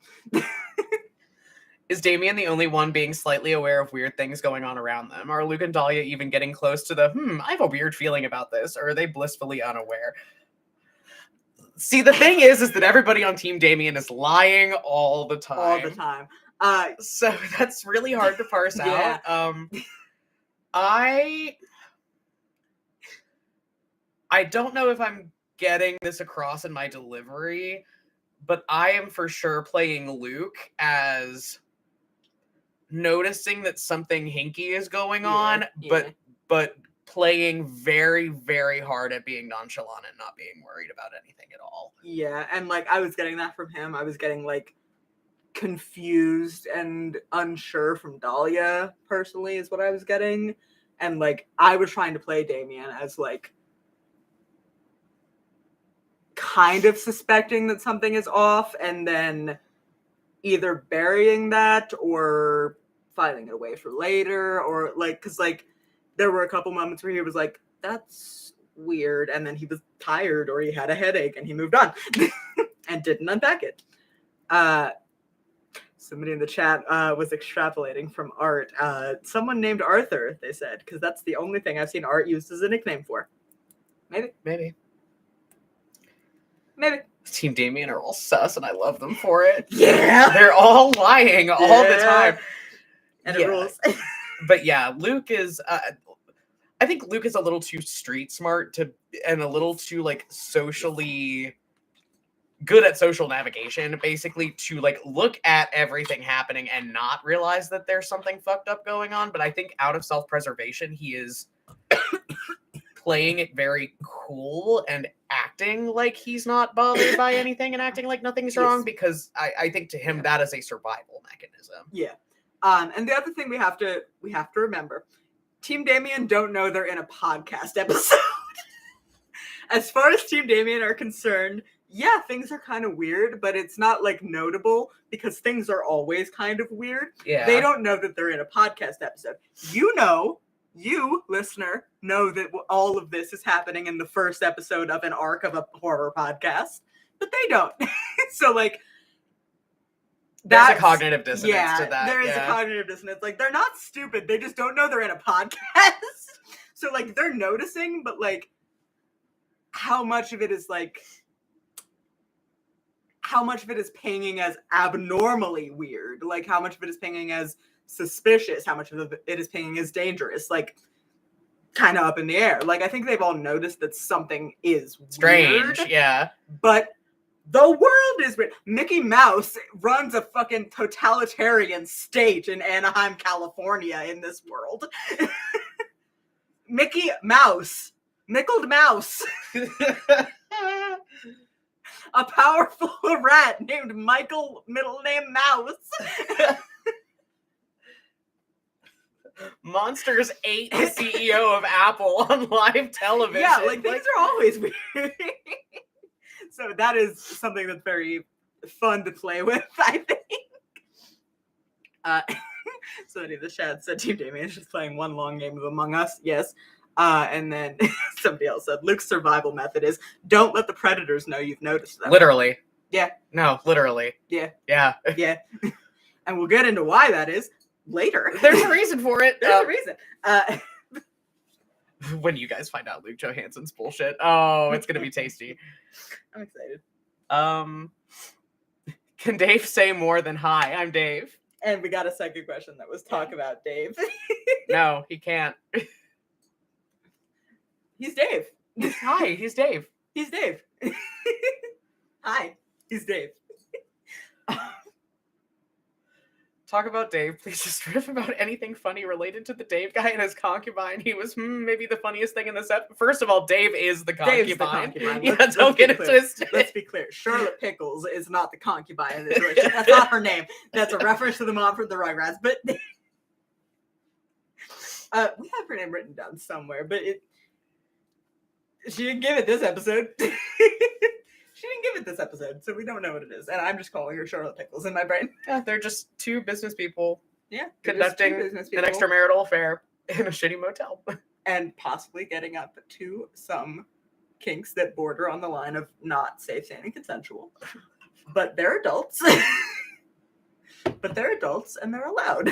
Is Damien the only one being slightly aware of weird things going on around them? Are Luke and Dahlia even getting close to the, I have a weird feeling about this, or are they blissfully unaware? See, the thing is that everybody on Team Damien is lying all the time. All the time. So that's really hard to parse out. I don't know if I'm getting this across in my delivery, but I am for sure playing Luke as noticing that something hinky is going on, but playing very, very hard at being nonchalant and not being worried about anything at all. Yeah, and like I was getting that from him. I was getting like confused and unsure from Dahlia personally is what I was getting. And like I was trying to play Damien as like kind of suspecting that something is off and then either burying that or filing it away for later, or like, because like there were a couple moments where he was like, that's weird, and then he was tired or he had a headache and he moved on and didn't unpack it. Somebody in the chat was extrapolating from art. Someone named Arthur, they said, because that's the only thing I've seen art used as a nickname for. Maybe. Team Damien are all sus, and I love them for it. Yeah. They're all lying all the time. And it rules. But yeah, Luke is... I think Luke is a little too street smart and a little too, like, socially good at social navigation, basically, to like look at everything happening and not realize that there's something fucked up going on. But I think out of self-preservation, he is playing it very cool and acting like he's not bothered by anything and acting like nothing's wrong, because I think to him that is a survival mechanism. Yeah. And the other thing we have to remember, Team Damien don't know they're in a podcast episode. As far as Team Damien are concerned, yeah, things are kind of weird, but it's not like notable because things are always kind of weird. Yeah. They don't know that they're in a podcast episode. You, listener, know that all of this is happening in the first episode of an arc of a horror podcast, but they don't. So, like, there's a cognitive dissonance to that. There is a cognitive dissonance. Like, they're not stupid. They just don't know they're in a podcast. So, like, they're noticing, but, like, how much of it is pinging as abnormally weird? Like, how much of it is pinging as suspicious? How much of it is pinging as dangerous? Like, kind of up in the air. Like, I think they've all noticed that something is strange. Weird, yeah. But the world is weird. Mickey Mouse runs a fucking totalitarian state in Anaheim, California in this world. Mickey Mouse. Nickeled Mouse. A powerful rat named Michael, middle name Mouse. Monsters ate the CEO of Apple on live television. Yeah, like things are always weird. So that is something that's very fun to play with, I think. Somebody in the chat said Team Damien is just playing one long game of Among Us. Yes. And then somebody else said Luke's survival method is don't let the predators know you've noticed them. Literally. Yeah. No, literally. Yeah. Yeah. Yeah. And we'll get into why that is later. There's a reason for it. There's a reason. When you guys find out Luke Johansson's bullshit. Oh, it's gonna be tasty. I'm excited. Can Dave say more than hi? I'm Dave. And we got a second question that was talk about Dave. No, he can't. He's Dave. Hi, he's Dave. He's Dave. Hi, he's Dave. Talk about Dave. Please just riff about anything funny related to the Dave guy and his concubine. He was maybe the funniest thing in this episode. First of all, Dave is the concubine. Dave's the concubine. Yeah, don't get it twisted. Let's be clear. Charlotte Pickles is not the concubine in this relationship. That's not her name. That's a reference to the mom from the Rugrats. But we have her name written down somewhere, but she didn't give it this episode. She didn't give it this episode, so we don't know what it is. And I'm just calling her Charlotte Pickles in my brain. Yeah, they're just two business people. Yeah. Conducting an extramarital affair in a shitty motel. And possibly getting up to some kinks that border on the line of not safe, sane, and consensual. But they're adults. But they're adults and they're allowed.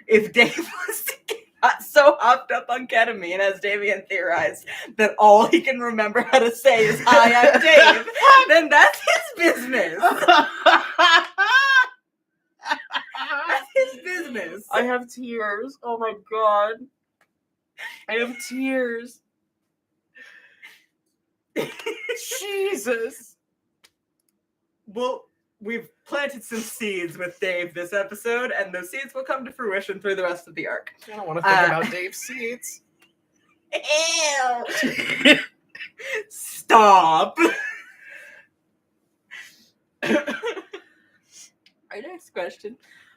If Dave was to get so hopped up on ketamine, as Damien theorized, that all he can remember how to say is "Hi, I'm Dave," then that's his business. That's his business. I have tears. Oh my god. I have tears. Jesus. Well, we've planted some seeds with Dave this episode, and those seeds will come to fruition through the rest of the arc. I don't want to think about Dave's seeds. Ew. Stop. Our next question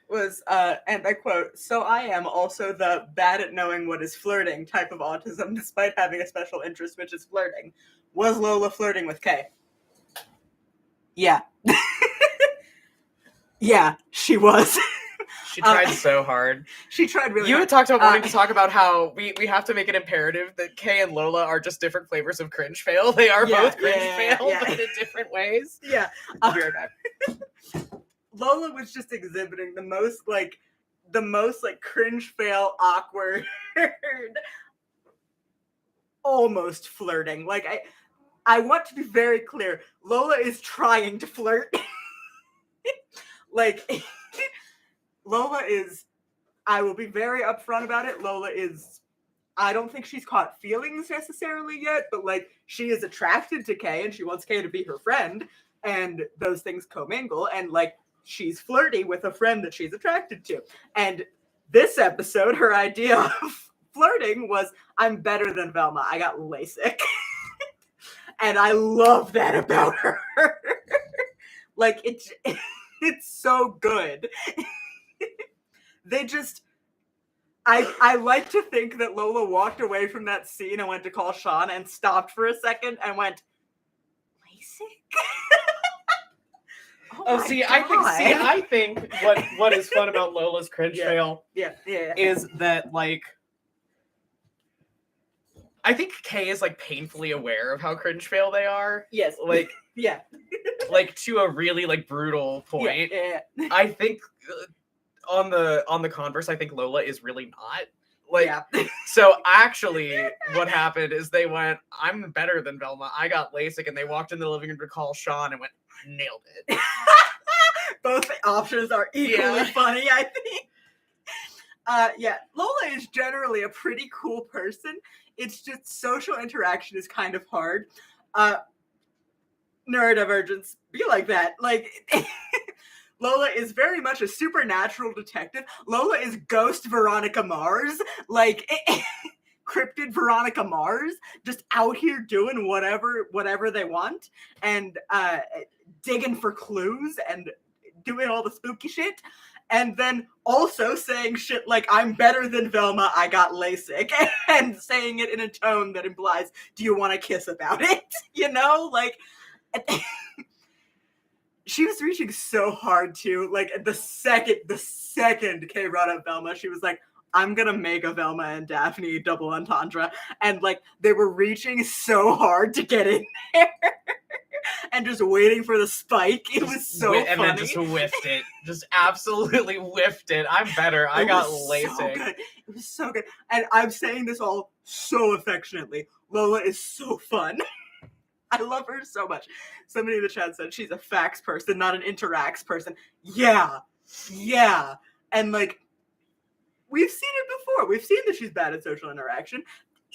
was, and I quote, "So I am also the bad at knowing what is flirting type of autism, despite having a special interest, which is flirting. Was Lola flirting with Kay?" Yeah. Yeah, she was. She tried so hard. She tried really You hard. had talked about wanting to talk about how we have to make it imperative that Kay and Lola are just different flavors of cringe fail. They are both cringe fail, but in different ways. Yeah. I'll be right back. Lola was just exhibiting the most cringe fail, awkward, almost flirting. Like, I want to be very clear. Lola is trying to flirt. Like, Lola is, I will be very upfront about it. Lola is I don't think she's caught feelings necessarily yet, but like she is attracted to Kay and she wants Kay to be her friend, and those things commingle, and like she's flirty with a friend that she's attracted to. And this episode, her idea of flirting was, I'm better than Velma. I got LASIK. And I love that about her. Like it's so good. They just I like to think that Lola walked away from that scene and went to call Sean and stopped for a second and went, LASIK? I think what is fun about Lola's cringe fail is that, like, I think Kay is, like, painfully aware of how cringe fail they are. Yes. Like, yeah. Like, to a really, like, brutal point. Yeah. I think on the converse, I think Lola is really not. Like, so actually what happened is they went, I'm better than Velma. I got LASIK, and they walked in the living room to call Sean and went, nailed it. Both options are equally funny, I think. Lola is generally a pretty cool person. It's just social interaction is kind of hard. Neurodivergence, be like that. Like, Lola is very much a supernatural detective. Lola is ghost Veronica Mars. Like, cryptid Veronica Mars, just out here doing whatever they want, and digging for clues and doing all the spooky shit, and then also saying shit like, I'm better than Velma, I got LASIK, and saying it in a tone that implies, do you want to kiss about it? You know, like, she was reaching so hard too. Like, the second Kay brought up Velma, she was like, I'm gonna make a Velma and Daphne double entendre. And like, they were reaching so hard to get in there. And just waiting for the spike. It was so funny. And then just whiffed it. Just absolutely whiffed it. I'm better. I got LASIK. So good. It was so good. And I'm saying this all so affectionately. Lola is so fun. I love her so much. Somebody in the chat said she's a facts person, not an interacts person. Yeah. And like, we've seen it before. We've seen that she's bad at social interaction.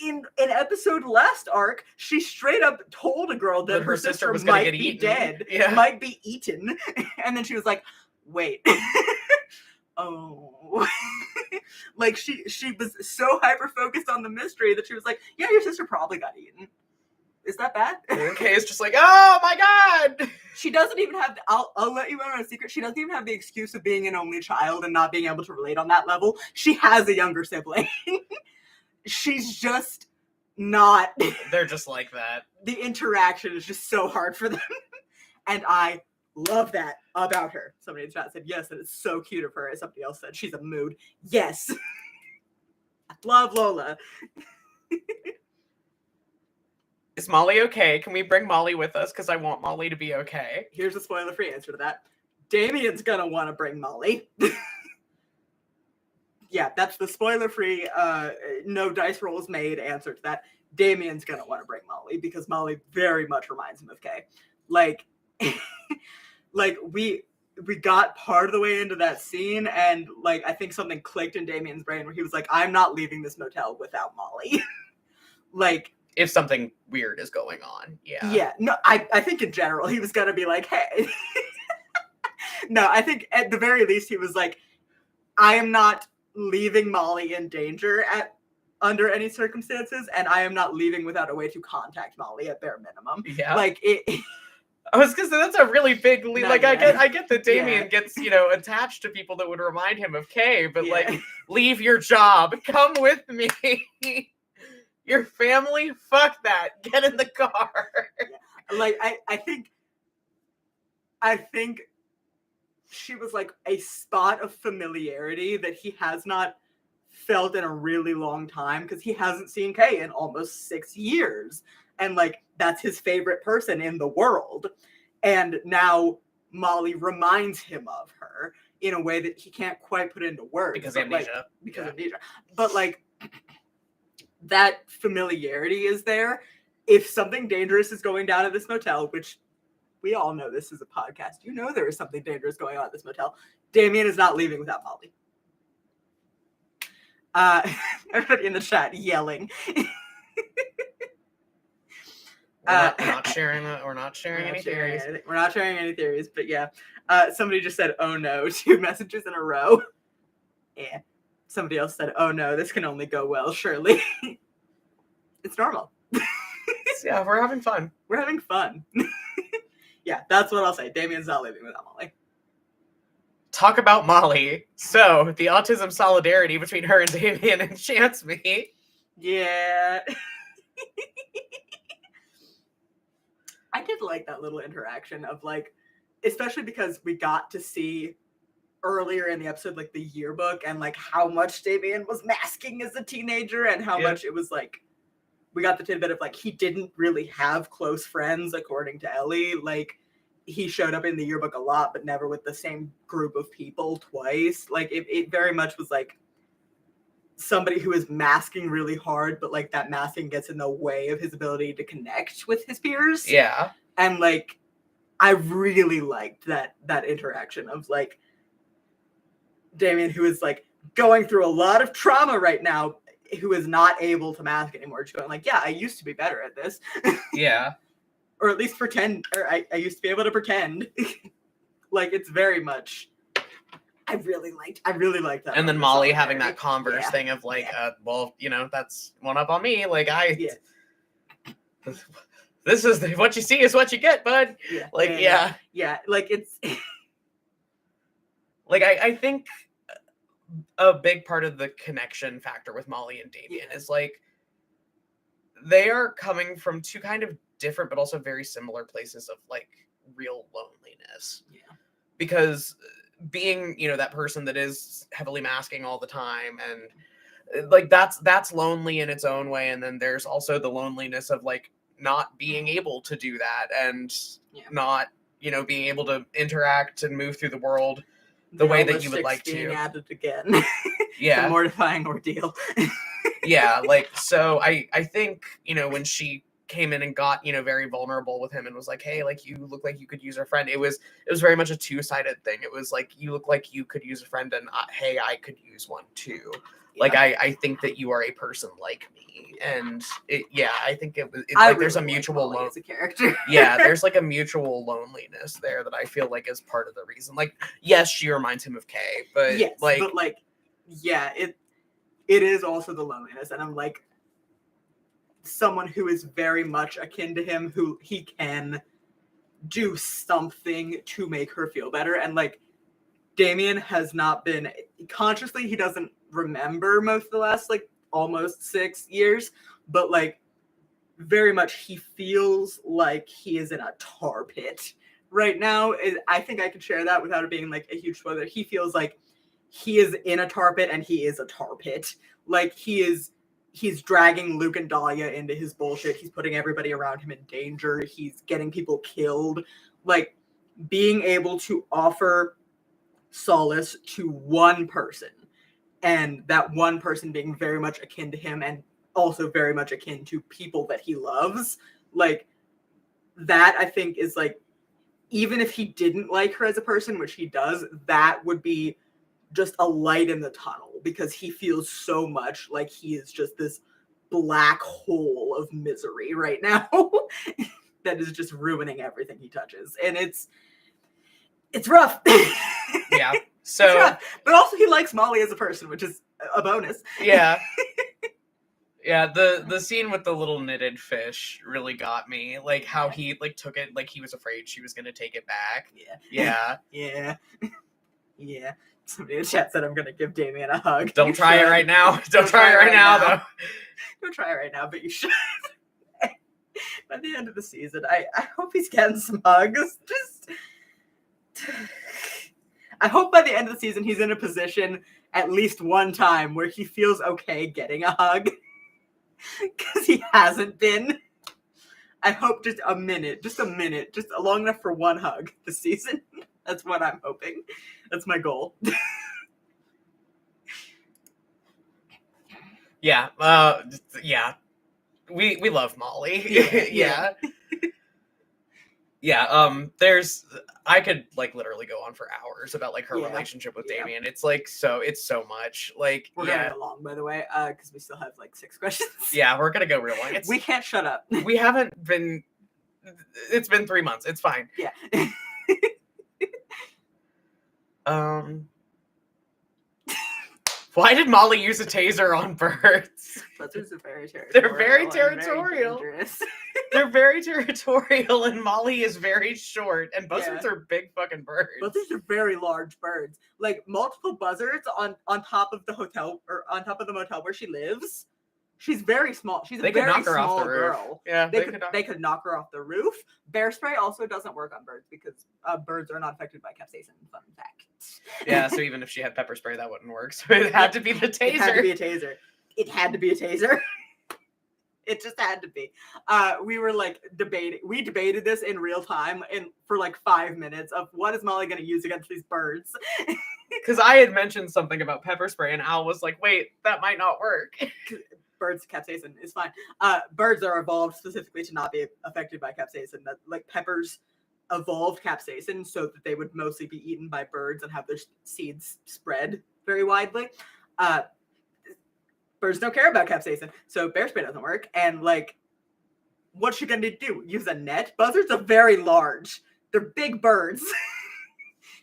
In an episode last arc, she straight up told a girl that her sister was might be dead, might be eaten. And then she was like, wait. Oh. Like, she was so hyper-focused on the mystery that she was like, yeah, your sister probably got eaten. Is that bad? Okay, it's just like, oh my god! She doesn't even have, I'll let you in on a secret, she doesn't even have the excuse of being an only child and not being able to relate on that level. She has a younger sibling. She's just not. They're just like that. The interaction is just so hard for them. And I love that about her. Somebody in the chat said, yes, and it's so cute of her. As somebody else said, she's a mood. Yes. I love Lola. Is Molly okay? Can we bring Molly with us? Because I want Molly to be okay. Here's a spoiler-free answer to that. Damien's gonna want to bring Molly. Yeah, that's the spoiler-free, no dice rolls made answer to that. Damien's gonna want to bring Molly because Molly very much reminds him of Kay. Like, like we got part of the way into that scene, and like I think something clicked in Damien's brain where he was like, I'm not leaving this motel without Molly. Like, if something weird is going on, yeah. No, I think in general he was gonna be like, hey. No, I think at the very least he was like, I am not leaving Molly in danger under any circumstances, and I am not leaving without a way to contact Molly at bare minimum. Yeah, like it. I was gonna say that's a really big lead. Like, I get that Damien gets, attached to people that would remind him of Kay, but like, leave your job, come with me. Your family, fuck that. Get in the car. Like, I think she was like a spot of familiarity that he has not felt in a really long time because he hasn't seen Kay in almost 6 years. And like, that's his favorite person in the world. And now Molly reminds him of her in a way that he can't quite put into words. Because amnesia. Amnesia. But like, that familiarity is there. If something dangerous is going down at this motel, which we all know this is a podcast, you know there is something dangerous going on at this motel, Damien is not leaving without Molly. Everybody in the chat yelling. We're not sharing that. We're not sharing any theories. We're not sharing any theories, but yeah. Somebody just said, "Oh no," 2 messages in a row. Yeah. Somebody else said, "Oh no, this can only go well, surely." It's normal. Yeah, we're having fun. We're having fun. Yeah, that's what I'll say. Damien's not leaving without Molly. Talk about Molly. So, the autism solidarity between her and Damien enchants me. Yeah. I did like that little interaction of like, especially because we got to see earlier in the episode like the yearbook and like how much Damien was masking as a teenager and how much it was like we got the tidbit of like he didn't really have close friends according to Ellie. Like he showed up in the yearbook a lot but never with the same group of people twice. Like it very much was like somebody who is masking really hard, but like that masking gets in the way of his ability to connect with his peers. Yeah. And like I really liked that interaction of like Damien, who is like going through a lot of trauma right now, who is not able to mask anymore. Just going like, yeah, I used to be better at this. Yeah. Or at least pretend, or I used to be able to pretend. Like it's very much I really liked that. And then Molly having that Converse thing of like, well, you know, that's one up on me. Like this is what you see is what you get, bud. Yeah. Like, like it's like I think a big part of the connection factor with Molly and Damien is like they are coming from 2 kind of different but also very similar places of like real loneliness. Yeah. Because being, you know, that person that is heavily masking all the time and like that's lonely in its own way, and then there's also the loneliness of like not being able to do that and not, you know, being able to interact and move through the world the way that you would like to. Being added again. Yeah. A mortifying ordeal. Yeah, like so I think, you know, when she came in and got, you know, very vulnerable with him and was like, hey, like you look like you could use a friend. It was very much a 2-sided thing. It was like, you look like you could use a friend and hey, I could use one too. Yeah. Like I think that you are a person like me, and I think it's like really there's a mutual as a character. Yeah, there's like a mutual loneliness there that I feel like is part of the reason. Like, yes, she reminds him of Kay, but it is also the loneliness, and I'm like someone who is very much akin to him, who he can do something to make her feel better, and like Damien has not been consciously, he doesn't remember most of the last like almost 6 years, but like very much he feels like he is in a tar pit right now. I think I can share that without it being like a huge spoiler. He feels like he is in a tar pit and he is a tar pit. Like he's dragging Luke and Dahlia into his bullshit. He's putting everybody around him in danger. He's getting people killed. Like being able to offer solace to one person, and that one person being very much akin to him and also very much akin to people that he loves, like that I think is like, even if he didn't like her as a person, which he does, that would be just a light in the tunnel, because he feels so much like he is just this black hole of misery right now that is just ruining everything he touches, and it's rough. Yeah. So, but also he likes Molly as a person, which is a bonus. Yeah. Yeah, the scene with the little knitted fish really got me. Like how he like took it, like he was afraid she was gonna take it back. Yeah. Yeah. Somebody in the chat said I'm gonna give Damien a hug. Don't try it right now. Don't try it right now, though. Don't try it right now, but you should. By the end of the season, I hope he's getting some hugs. I hope by the end of the season he's in a position at least one time where he feels okay getting a hug, because he hasn't been. I hope just a minute, just long enough for one hug this season. That's what I'm hoping. That's my goal. Yeah. Yeah. We love Molly. Yeah. there's I could like literally go on for hours about like her Yeah. relationship with Yeah. Damien. It's like it's so much. Like We're gonna go long, by the way, because we still have like 6 questions. Yeah, we're gonna go real long. We can't shut up. We haven't been. It's been 3 months. It's fine. Yeah. Why did Molly use a taser on birds? Buzzards are very territorial. They're very territorial. They're very territorial, and Molly is very short, and buzzards are big fucking birds. Buzzards are very large birds. Like multiple buzzards on top of the hotel or on top of the motel where she lives. She's very small. She's a very small girl. Yeah, they could knock her off the roof. Bear spray also doesn't work on birds because birds are not affected by capsaicin. Fun fact. Yeah, so even if she had pepper spray, that wouldn't work. So it had to be the taser. It had to be a taser. It had to be a taser. It just had to be. We were like debating. We debated this in real time for like 5 minutes of what is Molly going to use against these birds. Because I had mentioned something about pepper spray, and Al was like, "Wait, that might not work." Birds, capsaicin is fine. Birds are evolved specifically to not be affected by capsaicin. That like peppers evolved capsaicin so that they would mostly be eaten by birds and have their seeds spread very widely. Birds don't care about capsaicin, so bear spray doesn't work. And like, what's she gonna do? Use a net? Buzzards are very large. They're big birds.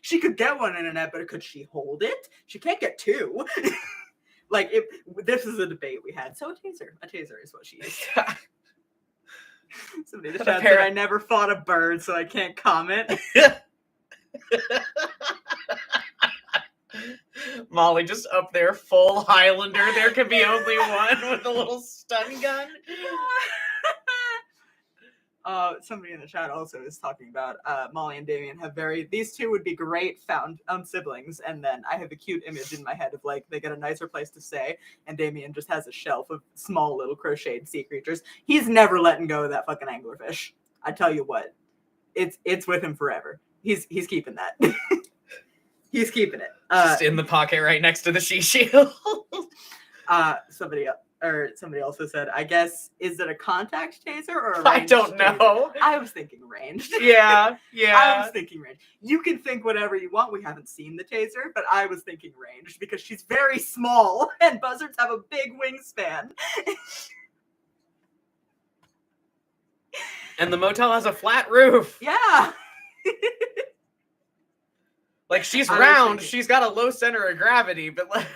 She could get one in a net, but could she hold it? She can't get 2. Like, this is a debate we had. So a taser is what she is. Somebody in the chat said, I never fought a bird, so I can't comment. Molly just up there, full Highlander. There can be only one with a little stun gun. Somebody in the chat also is talking about Molly and Damien have these two would be great found siblings, and then I have a cute image in my head of like they get a nicer place to stay, and Damien just has a shelf of small little crocheted sea creatures. He's never letting go of that fucking anglerfish. I tell you what, it's with him forever. He's keeping that. He's keeping it. Just in the pocket right next to the she shield. Somebody also said, I guess, is it a contact taser or a ranged I don't know. Taser? I was thinking ranged. Yeah. I was thinking ranged. You can think whatever you want. We haven't seen the taser, but I was thinking ranged because she's very small and buzzards have a big wingspan. And the motel has a flat roof. Yeah. Like she's round, she's got a low center of gravity, but like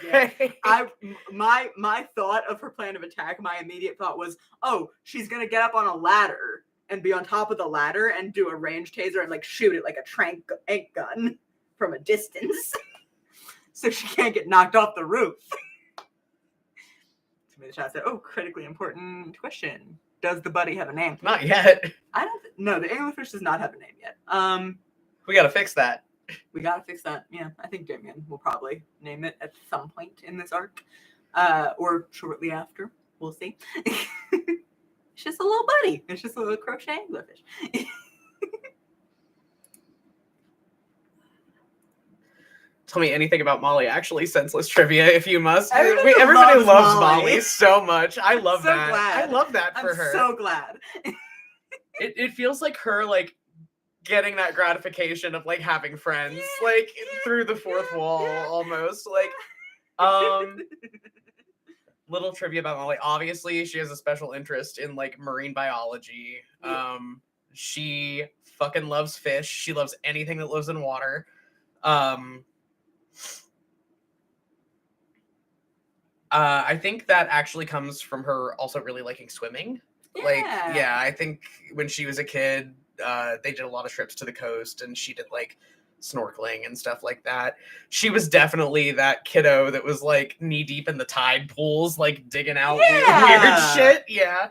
my thought of her plan of attack, my immediate thought was, oh, she's gonna get up on a ladder and be on top of the ladder and do a range taser and like shoot it like a trank gun from a distance, so she can't get knocked off the roof. Somebody in the chat said, "Oh, critically important question: does the buddy have a name?" Not yet. I don't. No, the anglerfish does not have a name yet. We gotta fix that. We gotta fix that. Yeah, I think Damien will probably name it at some point in this arc, or shortly after. We'll see. It's just a little buddy. It's just a little crochet anglerfish. Tell me anything about Molly. Actually, senseless trivia, if you must. Everybody loves Molly so much. I love that. Glad. I love that for her. I'm so glad. It feels like her like getting that gratification of like having friends, like through the fourth wall almost. Like little trivia about Molly. Obviously, she has a special interest in like marine biology. She fucking loves fish. She loves anything that lives in water. I think that actually comes from her also really liking swimming. Yeah. I think when she was a kid, they did a lot of trips to the coast and she did like snorkeling and stuff like that. She was definitely that kiddo that was like knee deep in the tide pools, like digging out weird shit. Yeah.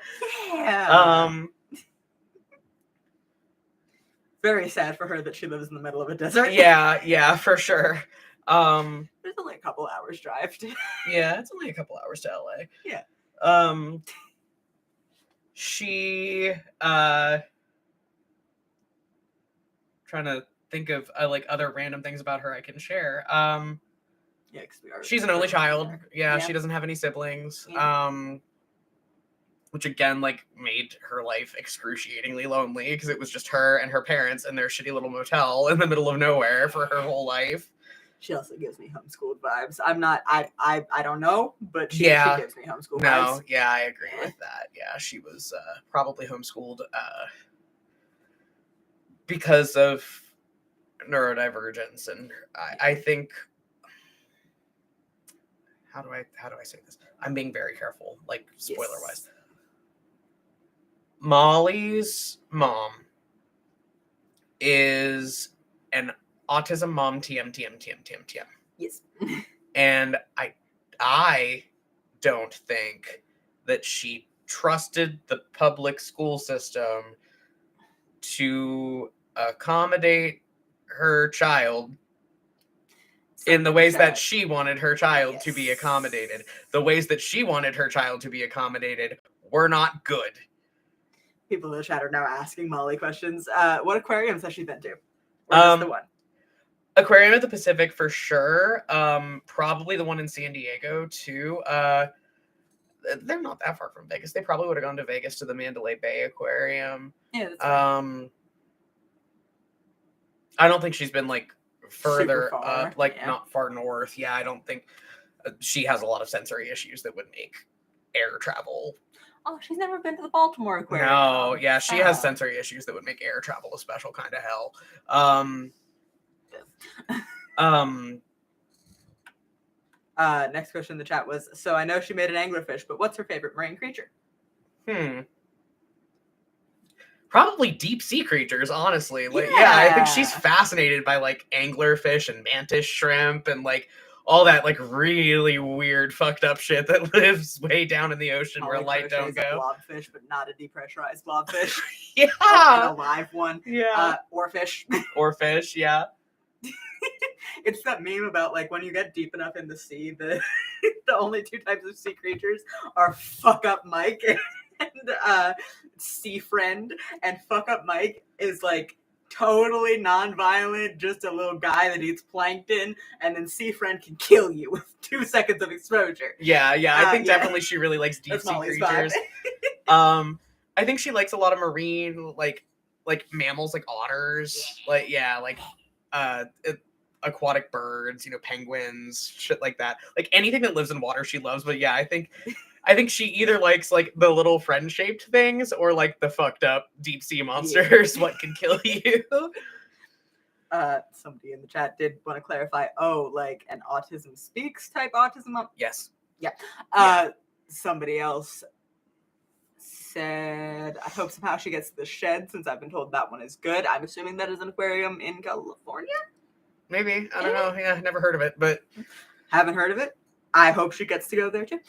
Very sad for her that she lives in the middle of a desert. Yeah, for sure. There's only a couple hours drive to. Yeah, it's only a couple hours to LA. Yeah. She trying to think of like other random things about her I can share. Yeah, because she's an only child. Yeah, she doesn't have any siblings. Yeah. which again, like, made her life excruciatingly lonely because it was just her and her parents in their shitty little motel in the middle of nowhere for her whole life. She also gives me homeschooled vibes. I'm not, I don't know, but she gives me homeschool vibes. No, yeah, I agree with that. Yeah, she was probably homeschooled because of neurodivergence, and I think, how do I say this? I'm being very careful, like, spoiler wise. Yes. Molly's mom is an autism mom, TM. Yes. And I don't think that she trusted the public school system to accommodate her child in the ways that she wanted her child to be accommodated. The ways that she wanted her child to be accommodated were not good. People in the chat are now asking Molly questions. What aquariums has she been to? Or just the one? Aquarium at the Pacific for sure. Probably the one in San Diego too. They're not that far from Vegas. They probably would have gone to Vegas to the Mandalay Bay Aquarium. Yeah, that's right. I don't think she's been like further up, like not far north. Yeah, I don't think she has a lot of sensory issues that would make air travel. Oh, she's never been to the Baltimore Aquarium. No, yeah, she has sensory issues that would make air travel a special kind of hell. Next question in the chat was, so I know she made an anglerfish, but what's her favorite marine creature? Probably deep sea creatures, honestly. Like, yeah, I think she's fascinated by like anglerfish and mantis shrimp and like all that like really weird fucked up shit that lives way down in the ocean where light don't go. A blobfish, but not a depressurized blobfish. Yeah, an alive one. Yeah, oarfish. Oarfish, yeah. It's that meme about like when you get deep enough in the sea, the only two types of sea creatures are fuck up Mike and sea friend. And fuck up Mike is like totally non-violent, just a little guy that eats plankton, and then sea friend can kill you with 2 seconds of exposure. Yeah, I think definitely she really likes deep sea creatures. I think she likes a lot of marine like mammals, like otters, like aquatic birds, penguins, shit like that. Like anything that lives in water she loves. But yeah, I think she either likes like the little friend-shaped things or like the fucked up deep sea monsters. Yeah. What can kill you? Somebody in the chat did want to clarify. Oh, like an autism speaks type autism? Yes. Yeah. Somebody else said, I hope somehow she gets to the shed since I've been told that one is good. I'm assuming that is an aquarium in California? Maybe. I don't know. Yeah, never heard of it, but... Haven't heard of it. I hope she gets to go there too.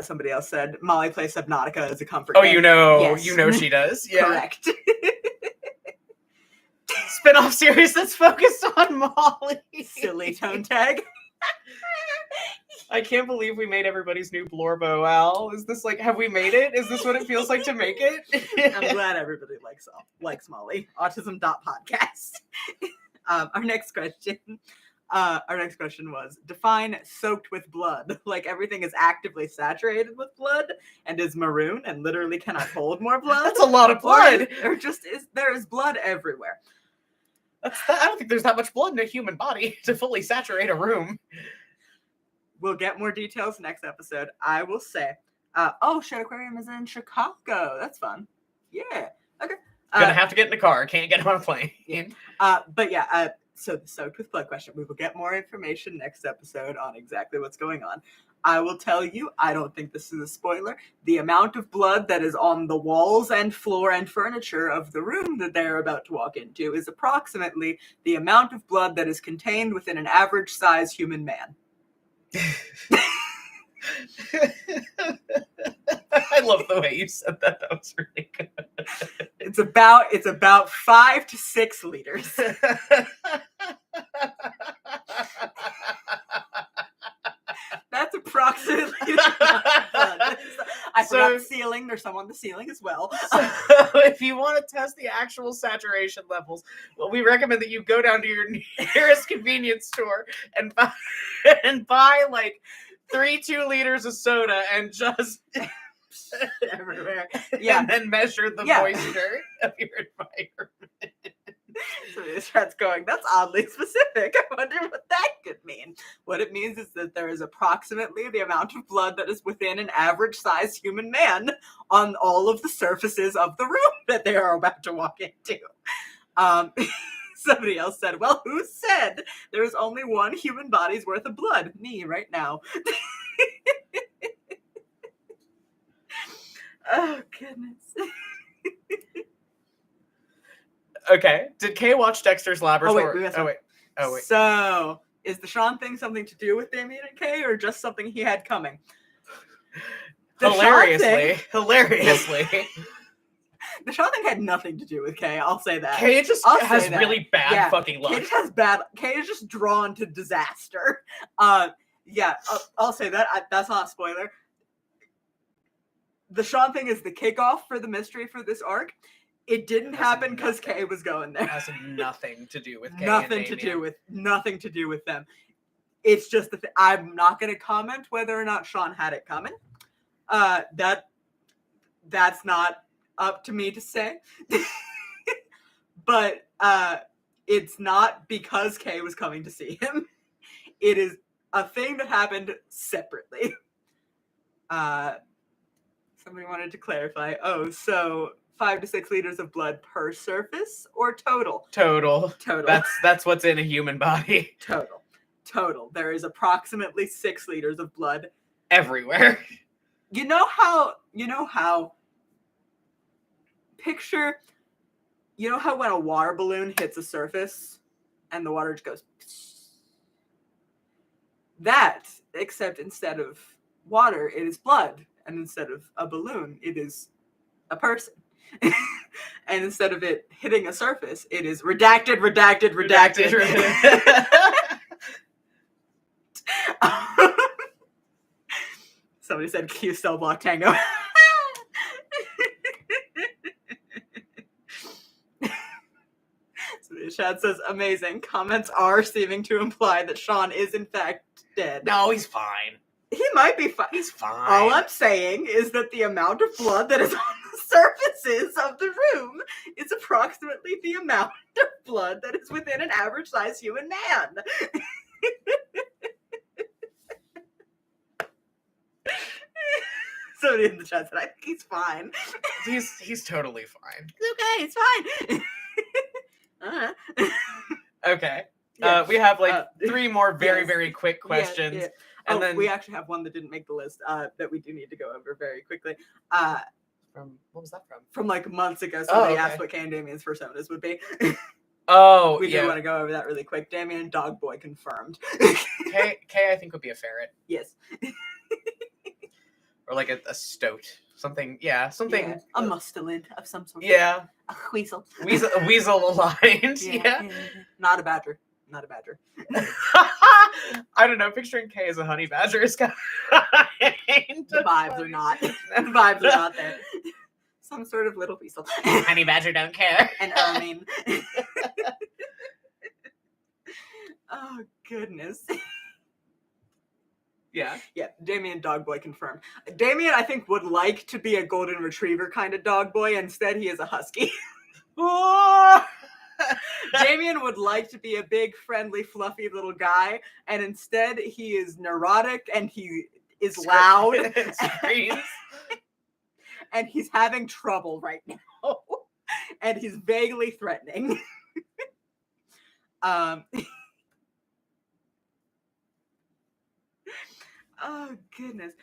Somebody else said, Molly plays Subnautica as a comfort game. Yes. You know she does. Yeah. Correct. Spin-off series that's focused on Molly. Silly tone tag. I can't believe we made everybody's new Blorbo, Al. Is this like, have we made it? Is this what it feels like to make it? I'm glad everybody likes Molly. Autism.podcast. Our next question was, define soaked with blood. Like everything is actively saturated with blood and is maroon and literally cannot hold more blood. That's a lot of blood. There is blood everywhere. I don't think there's that much blood in a human body to fully saturate a room. We'll get more details next episode. I will say, Shed Aquarium is in Chicago. That's fun. Yeah. Okay. Gonna have to get in the car. Can't get on a plane. Yeah. So the soaked with blood question. We will get more information next episode on exactly what's going on. I will tell you, I don't think this is a spoiler. The amount of blood that is on the walls and floor and furniture of the room that they're about to walk into is approximately the amount of blood that is contained within an average size human man. I love the way you said that. That was really good. It's about 5 to 6 liters. That's approximately. I forgot the ceiling. There's some on the ceiling as well. So if you want to test the actual saturation levels, well, we recommend that you go down to your nearest convenience store and buy like 3 2 liters of soda and just everywhere. Yeah. And then measure the Yeah. moisture of your environment. So the chat's going, that's oddly specific. I wonder what that could mean. What it means is that there is approximately the amount of blood that is within an average-sized human man on all of the surfaces of the room that they are about to walk into. Somebody else said, well, who said there's only one human body's worth of blood? Me, right now. Oh, goodness. Okay. Did Kay watch Dexter's Laboratory? Oh, wait. So, is the Sean thing something to do with Damien and Kay, or just something he had coming? Hilariously. The Sean thing had nothing to do with Kay, I'll say that. Kay just has really bad fucking luck. Kay just has bad. Kay is just drawn to disaster. I'll say that. That's not a spoiler. The Sean thing is the kickoff for the mystery for this arc. It didn't happen because Kay was going there. It has nothing to do with Kay. Nothing to do with them. It's just I'm not going to comment whether or not Sean had it coming. That's not up to me to say. But it's not because Kay was coming to see him. It is a thing that happened separately. Somebody wanted to clarify. Oh, so 5 to 6 liters of blood per surface or total? Total. That's what's in a human body. Total. There is approximately 6 liters of blood everywhere. You know how when a water balloon hits a surface and the water just goes that, except instead of water, it is blood. And instead of a balloon, it is a person. And instead of it hitting a surface, it is redacted. Somebody said Q cell block tango. So the chat says, amazing. Comments are seeming to imply that Sean is in fact dead. No, he's fine. He might be fine. He's fine. All I'm saying is that the amount of blood that is on the surfaces of the room is approximately the amount of blood that is within an average-sized human man. Somebody in the chat said, I think he's fine. He's totally fine. It's okay, it's fine. Okay. Yeah. We have 3 more very quick questions. Yeah. And then we actually have one that didn't make the list that we do need to go over very quickly. From what was that from? From months ago. Somebody asked what Kay and Damien's personas would be. We do want to go over that really quick. Damien, dog boy confirmed. Kay, I think would be a ferret. Yes. Or a stoat. Something. Yeah. A mustelid of some sort. Yeah. A weasel. A weasel aligned. Yeah. Not a badger. I don't know. Picturing Kay as a honey badger is kind of... The vibes are not. The vibes are not there. Some sort of little weasel. Honey badger don't care. And Ermine. Oh, goodness. Yeah. Damien dog boy confirmed. Damien, I think, would like to be a golden retriever kind of dog boy. Instead, he is a husky. Oh! Damien would like to be a big, friendly, fluffy little guy, and instead he is neurotic and he is loud and screams. And he's having trouble right now. And he's vaguely threatening. Oh, goodness.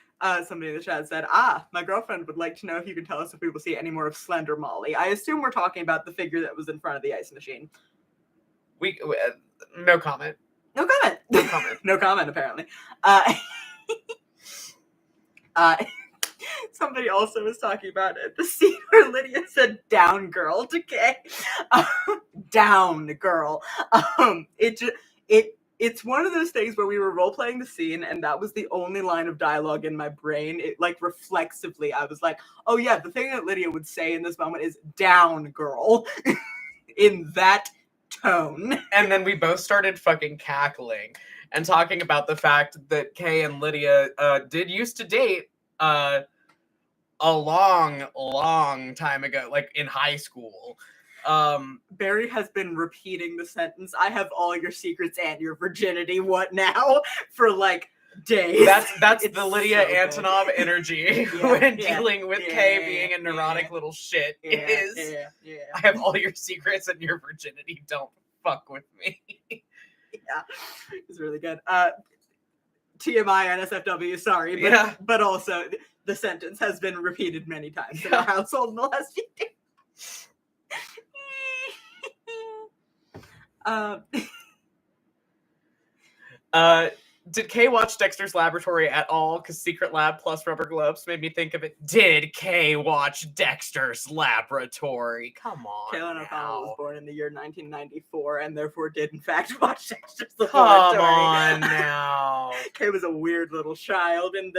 Somebody in the chat said, my girlfriend would like to know if you can tell us if we will see any more of Slender Molly. I assume we're talking about the figure that was in front of the ice machine. No comment. No comment, apparently. Somebody also was talking about it. The scene where Lydia said down girl to Kay. Down girl. It's one of those things where we were role-playing the scene, and that was the only line of dialogue in my brain. It, reflexively, I was like, oh yeah, the thing that Lydia would say in this moment is, down, girl. In that tone. And then we both started fucking cackling and talking about the fact that Kay and Lydia did used to date a long time ago, like in high school. Barry has been repeating the sentence, "I have all your secrets and your virginity, what now?" for like days. That's It's the Lydia so good. Antonov energy Yeah, when yeah, dealing with yeah, Kay being a neurotic yeah. little shit. Yeah. I have all your secrets and your virginity. Don't fuck with me. Yeah, it's really good. TMI NSFW, sorry, but Yeah. but also the sentence has been repeated many times in our household in the last few days. Did Kay watch Dexter's Laboratory at all? Because Secret Lab plus Rubber Gloves made me think of it. Did Kay watch Dexter's Laboratory? Come on, Kaylin O'Connell was now. born in the year 1994 and therefore did in fact watch Dexter's Come Laboratory. on now. Kay was a weird little child in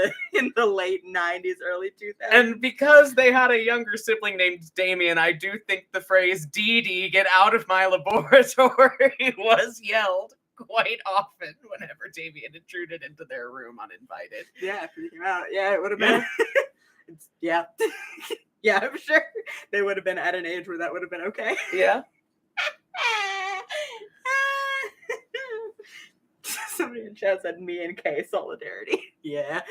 the late 90s, early 2000s. And because they had a younger sibling named Damien, I do think the phrase "Dee Dee, get out of my laboratory" was yelled quite often whenever Damien intruded into their room uninvited. Yeah, freaking out. Yeah, it would have been. Yeah. Yeah, I'm sure they would have been at an age where that would have been okay. Yeah. Somebody in chat said me and Kay solidarity. Yeah.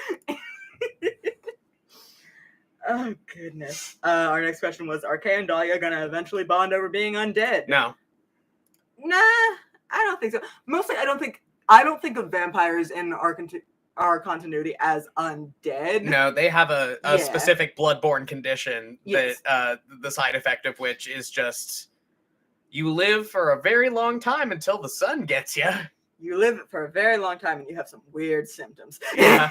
Oh, goodness. Our next question was, are Kay and Dahlia going to eventually bond over being undead? No. Nah, I don't think so. Mostly, I don't think of vampires in our continuity as undead. No, they have a Yeah. specific bloodborne condition Yes. that the side effect of which is just you live for a very long time until the sun gets you. You live for a very long time and you have some weird symptoms. Yeah.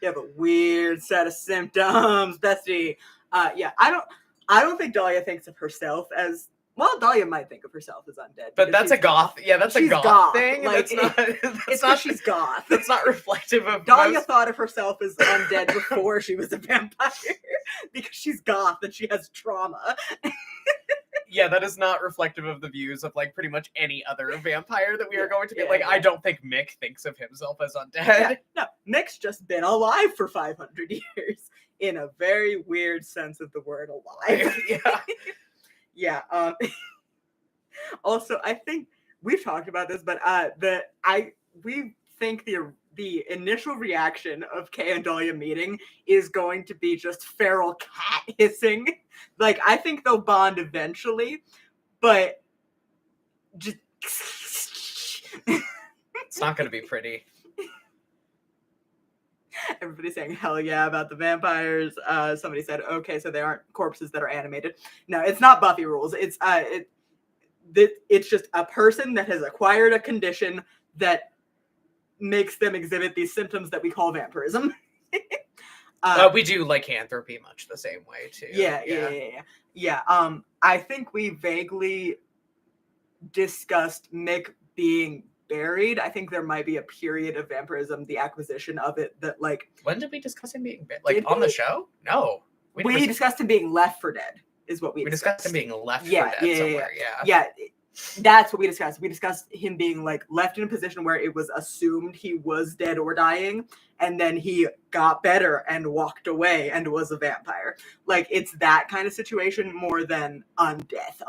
You have a weird set of symptoms, bestie. Yeah, I don't think Dahlia thinks of herself as, well, Dahlia might think of herself as undead. But that's a goth. Yeah, that's a goth thing. Like, that's not. It's not she's goth. That's not reflective of. Dahlia thought of herself as undead before she was a vampire because she's goth and she has trauma. Yeah, that is not reflective of the views of like pretty much any other vampire that we are going to be. Yeah, Like, yeah. I don't think Mick thinks of himself as undead. Yeah, no, Mick's just been alive for 500 years in a very weird sense of the word alive. Yeah. Yeah. Also, I think we've talked about this, but we think the initial reaction of Kay and Dahlia meeting is going to be just feral cat hissing. Like, I think they'll bond eventually, but just It's not going to be pretty. everybody's saying hell yeah about the vampires. Somebody said, okay, so they aren't corpses that are animated. No, it's not Buffy rules. It's just a person that has acquired a condition that makes them exhibit these symptoms that we call vampirism. We do lycanthropy much the same way too. Yeah. I think we vaguely discussed Mick being buried. I think there might be a period of vampirism, the acquisition of it, that like. When did we discuss him being buried? Like on the show? No. We discussed him being left for dead. Is what we discussed him being left for dead somewhere. Yeah. That's what we discussed. We discussed him being like left in a position where it was assumed he was dead or dying, and then he got better and walked away and was a vampire. Like, it's that kind of situation more than undeath.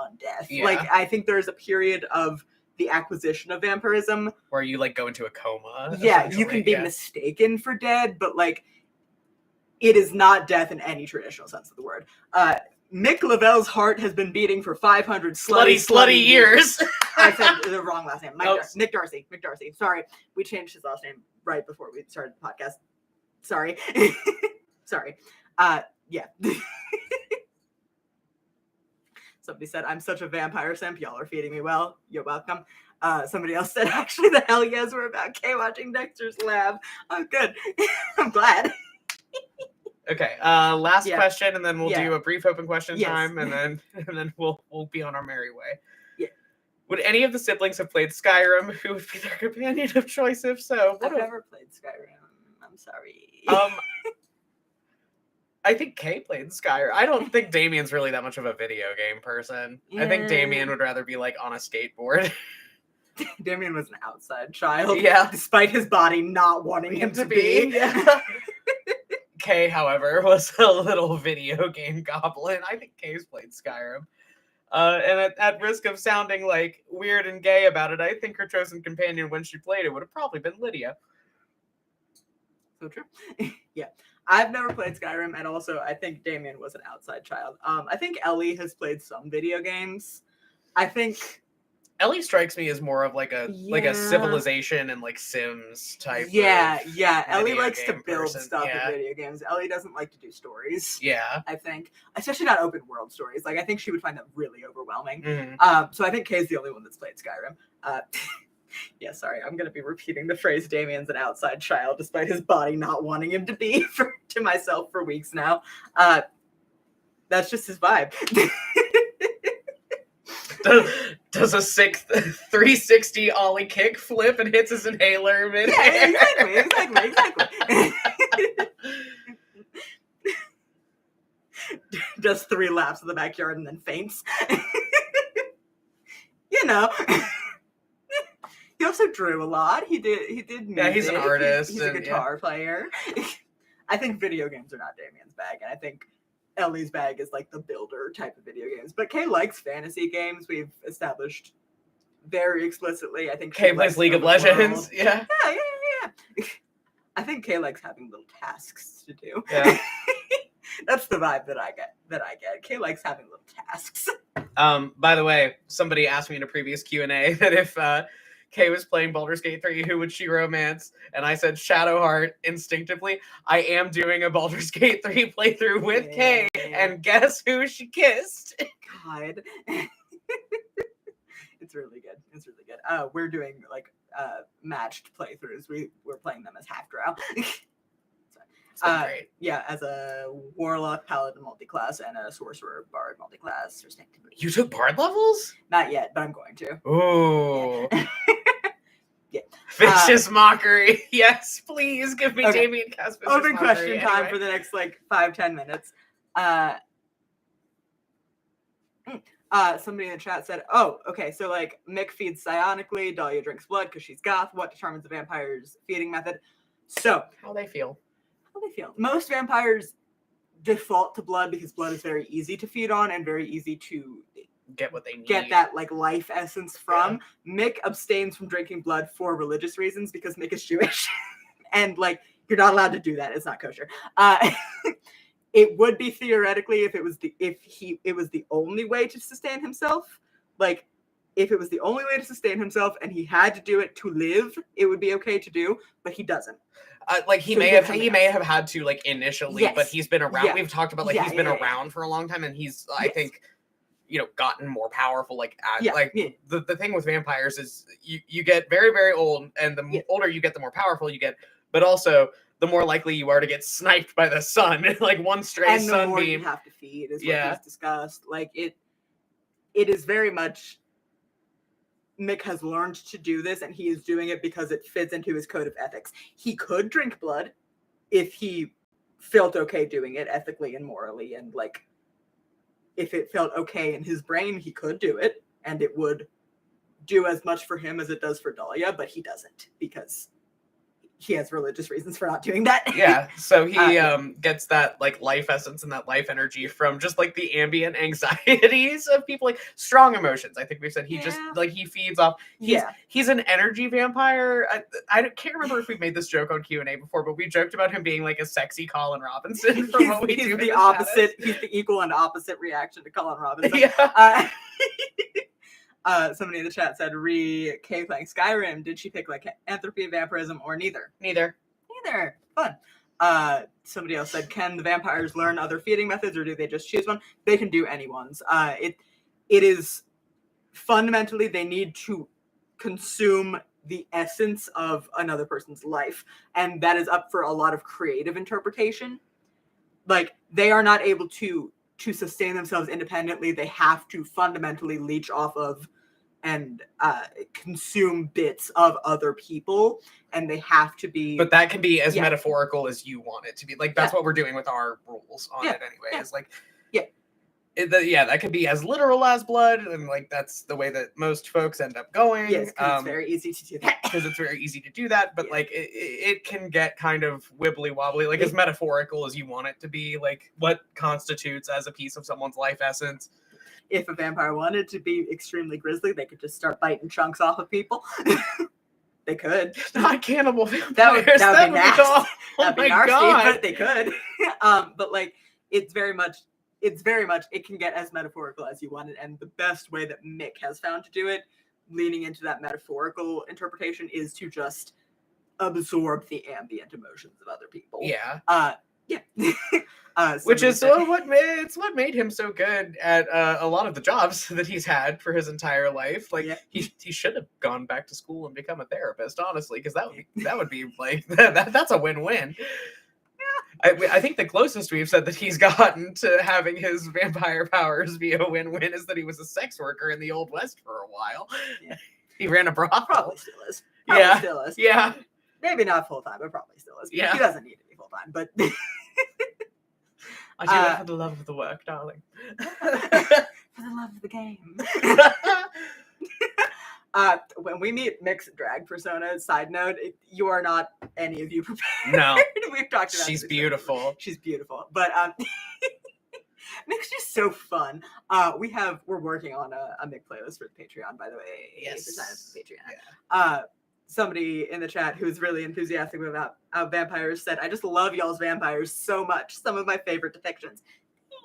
Yeah. Like, I think there's a period of the acquisition of vampirism where you like go into a coma. Yeah, you can be mistaken for dead, but like, it is not death in any traditional sense of the word. Mick Lavelle's heart has been beating for 500 slutty years. I said the wrong last name. Nick Darcy. Sorry. We changed his last name right before we started the podcast. Sorry. Sorry. Yeah. Somebody said, I'm such a vampire simp. Y'all are feeding me well. You're welcome. Somebody else said, actually, the hell yes were about Kay watching Dexter's Lab. Oh, good. I'm glad. Okay, last question, and then we'll do a brief open question time, and then we'll be on our merry way. Yeah. Would any of the siblings have played Skyrim? Who would be their companion of choice? If so, I've never played Skyrim. I'm sorry. I think Kay played Skyrim. I don't think Damien's really that much of a video game person. Yeah. I think Damien would rather be like on a skateboard. Damien was an outside child. Yeah. Despite his body not wanting him to be. Yeah. Kay, however, was a little video game goblin. I think Kay's played Skyrim. And at risk of sounding like weird and gay about it, I think her chosen companion when she played it would have probably been Lydia. So true. Yeah. I've never played Skyrim, and also I think Damien was an outside child. I think Ellie has played some video games. I think Ellie strikes me as more of like a Yeah. Civilization and like Sims type. Yeah, of yeah. Ellie video likes to game build person, stuff yeah. in video games. Ellie doesn't like to do stories. Yeah. I think, especially not open world stories. Like I think she would find that really overwhelming. Mhm. So I think Kay's the only one that's played Skyrim. Yeah, sorry, I'm gonna be repeating the phrase "Damien's an outside child," despite his body not wanting him to be to myself for weeks now. That's just his vibe. Does a sick 360 ollie kick flip and hits his inhaler mid Yeah, exactly. Does 3 laps in the backyard and then faints. You know. He also drew a lot. He did music. Yeah, he's an artist. He's a guitar player. I think video games are not Damien's bag, and I think Ellie's bag is like the builder type of video games. But Kay likes fantasy games. We've established very explicitly. I think Kay plays League of Legends. Yeah. Yeah. I think Kay likes having little tasks to do. Yeah. That's the vibe that I get. Kay likes having little tasks. By the way, somebody asked me in a previous Q&A that if Kay was playing Baldur's Gate 3, who would she romance? And I said Shadowheart instinctively. I am doing a Baldur's Gate 3 playthrough with Kay, and guess who she kissed? God. It's really good. We're doing like matched playthroughs. We're playing them as half drow. Great. Yeah, as a warlock, paladin multiclass, and a sorcerer bard multiclass, respectively. You took bard levels? Not yet, but I'm going to. Ooh. Yeah. Vicious mockery. Yes, please give me Okay. Damien Cass vicious Open mockery. question time for the next like 5-10 minutes. Somebody in the chat said, "Oh, okay. So like Mick feeds psionically, Dahlia drinks blood because she's goth. What determines the vampire's feeding method?" So How they feel. Most vampires default to blood because blood is very easy to feed on and very easy to Get what they need. get that like life essence from. Mick abstains from drinking blood for religious reasons because Mick is Jewish, and like you're not allowed to do that. It's not kosher. It would be theoretically if it was the only way to sustain himself. Like if it was the only way to sustain himself and he had to do it to live, it would be okay to do, but he doesn't. Like he may have had to like initially, Yes. but he's been around. Yeah. We've talked about like Yeah, he's been yeah. around for a long time, and he's I Yes. think gotten more powerful. Like Yeah, like yeah. the thing with vampires is you get very very old, and the Yeah. older you get, the more powerful you get. But also the more likely you are to get sniped by the sun. Like one stray And the more sunbeam. you have to feed is Yeah. what he's discussed. Like it is very much Mick has learned to do this, and he is doing it because it fits into his code of ethics. He could drink blood if he felt okay doing it ethically and morally, and like if it felt okay in his brain, he could do it, and it would do as much for him as it does for Dahlia, but he doesn't because he has religious reasons for not doing that. Yeah, so he Yeah. gets that like life essence and that life energy from just like the ambient anxieties of people, like strong emotions. I think we've said he just Yeah. like he feeds off. He's an energy vampire. I can't remember if we made this joke on Q&A before, but we joked about him being like a sexy Colin Robinson from what we He's do. the opposite. He's the equal and opposite reaction to Colin Robinson. Yeah. Somebody in the chat said, Kay playing Skyrim, did she pick like entropy, vampirism, or neither? Neither. Fun. Somebody else said, can the vampires learn other feeding methods, or do they just choose one? They can do anyone's. It is fundamentally they need to consume the essence of another person's life, and that is up for a lot of creative interpretation. Like they are not able to sustain themselves independently. They have to fundamentally leech off of and consume bits of other people, and they have to be. But that can be as metaphorical as you want it to be. Like that's what we're doing with our rules on it ananyway. It's like that could be as literal as blood, and like that's the way that most folks end up going. Yes, because it's very easy to do that. Because it's very easy to do that, but Yeah. like it can get kind of wibbly wobbly, like as metaphorical as you want it to be. Like what constitutes as a piece of someone's life essence. If a vampire wanted to be extremely grisly, they could just start biting chunks off of people. They could. Not cannibal vampires. That would be nasty. Oh That'd be my nasty, god! but they could. But like, it's very much. It can get as metaphorical as you want it, and the best way that Mick has found to do it, leaning into that metaphorical interpretation, is to just absorb the ambient emotions of other people. Yeah. Yeah. Which is what made him so good at a lot of the jobs that he's had for his entire life. Like he should have gone back to school and become a therapist, honestly, because that would be like that's a win-win. I think the closest we've said that he's gotten to having his vampire powers be a win-win is that he was a sex worker in the Old West for a while. Yeah. He ran a brothel. Probably still is. Still is. Yeah. Maybe not full-time, but probably still is. Yeah. He doesn't need to be full-time, but... I do that for the love of the work, darling. For the love of the game. When we meet mixed drag personas, side note, you are not any of you prepared. No. We've talked about She's this beautiful. Before. She's beautiful. But Mick's just so fun. We're working on a Mick playlist for the Patreon, by the way. Yes. Patreon. Yeah. Somebody in the chat who's really enthusiastic about vampires said, I just love y'all's vampires so much. Some of my favorite depictions.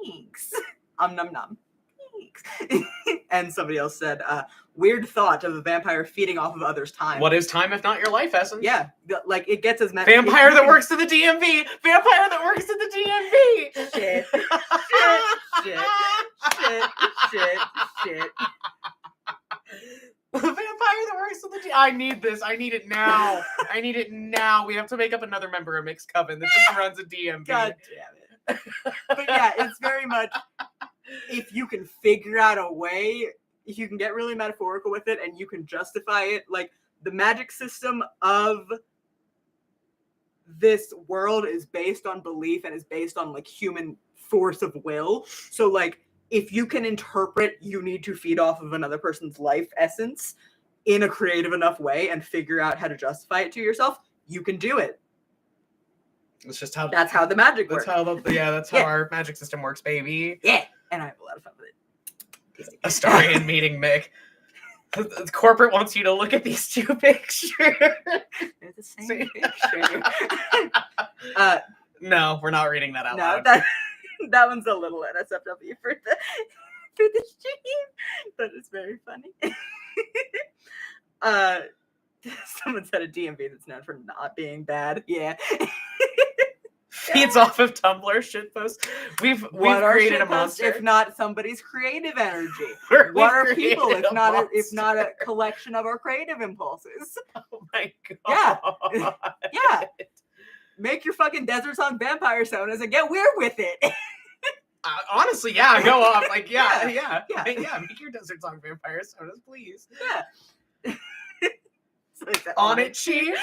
Thanks. Num num. Thanks. And somebody else said, weird thought of a vampire feeding off of others' time. What is time if not your life essence? Yeah. Like it gets as many. Vampire that works at the DMV. Vampire that works at the DMV. Shit. Shit. The vampire that works at the I need this. I need it now. I need it now. We have to make up another member of Mixed Coven that just runs a DMV. God damn it. But yeah, it's very much, if you can figure out a way, if you can get really metaphorical with it and you can justify it, like the magic system of this world is based on belief and is based on like human force of will. So like, if you can interpret you need to feed off of another person's life essence in a creative enough way and figure out how to justify it to yourself, you can do it. It's just how that's how the magic works. That's how our magic system works, baby. Yeah, and I have a lot of fun with it. Astarian meeting Mick. The corporate wants you to look at these two pictures. They're the same picture. No, we're not reading that out loud. That one's a little NSFW for the stream, but it's very funny. Someone said a DMV that's known for not being bad. Yeah. Feeds off of Tumblr shitposts. We've created a monster. If not somebody's creative energy. What are people if not a collection of our creative impulses? Oh my god. Yeah. Make your fucking Desert Song vampire sonas and get weird with it. Honestly, yeah, go off. Like, yeah. Make your Desert Song vampire sonas, please. Yeah. Like on it, chief.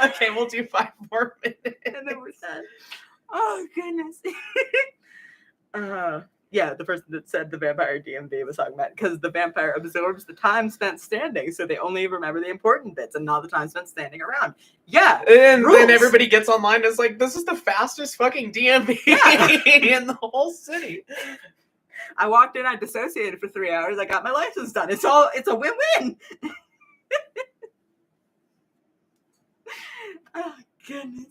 Okay, we'll do 5 more minutes. And then we're done. Oh, goodness. Yeah, the person that said the vampire DMV was talking about because the vampire absorbs the time spent standing, so they only remember the important bits and not the time spent standing around. Yeah, and then everybody gets online and is like, this is the fastest fucking DMV in the whole city. I walked in, I dissociated for 3 hours, I got my license done. It's a win-win. Oh, goodness.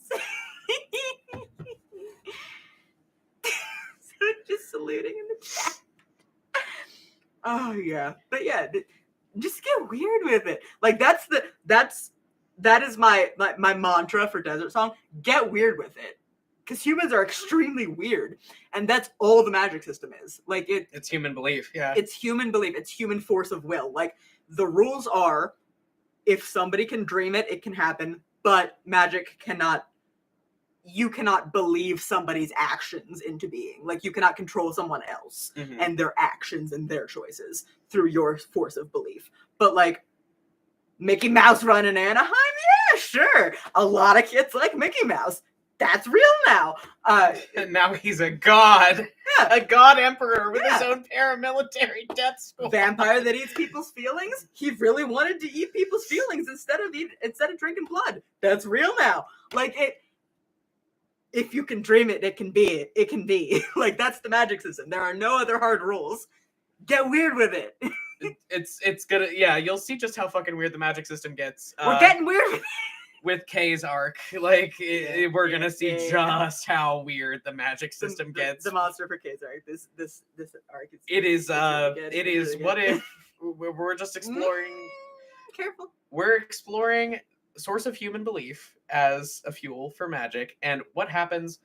Just saluting in the chat. Oh yeah, but yeah, just get weird with it. Like that is my mantra for Desert Song. Get weird with it, because humans are extremely weird, and that's all the magic system is. Like it's human belief. Yeah, it's human belief. It's human force of will. Like the rules are, if somebody can dream it, it can happen. But magic cannot. You cannot believe somebody's actions into being. Like, you cannot control someone else and their actions and their choices through your force of belief. But, like, Mickey Mouse run in Anaheim? Yeah, sure. A lot of kids like Mickey Mouse. That's real now. And now he's a god. Yeah. A god emperor with his Yeah. own paramilitary death squad. Vampire that eats people's feelings. He really wanted to eat people's feelings instead of drinking blood. That's real now. Like it. If you can dream it, it can be it. It can be. Like that's the magic system. There are no other hard rules. Get weird with it. It's gonna, yeah, you'll see just how fucking weird the magic system gets. We're getting weird with it. With Kay's arc. Like, we're gonna see yeah. just how weird the magic system gets. The monster for Kay's arc. This arc is. It is, really good. it is, what if we're just exploring. Careful. We're exploring source of human belief as a fuel for magic, and what happens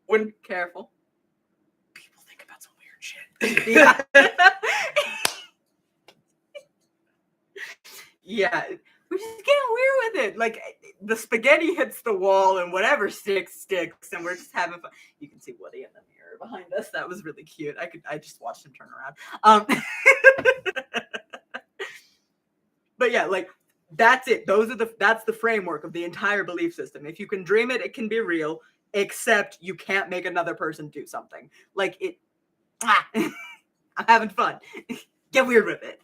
when. Careful. People think about some weird shit. Yeah. Yeah. We're just getting weird with it. Like the spaghetti hits the wall and whatever sticks, and we're just having fun. You can see Woody in the mirror behind us. That was really cute. I just watched him turn around. But yeah, like that's it. That's the framework of the entire belief system. If you can dream it, it can be real, except you can't make another person do something. Like it. I'm having fun. Get weird with it.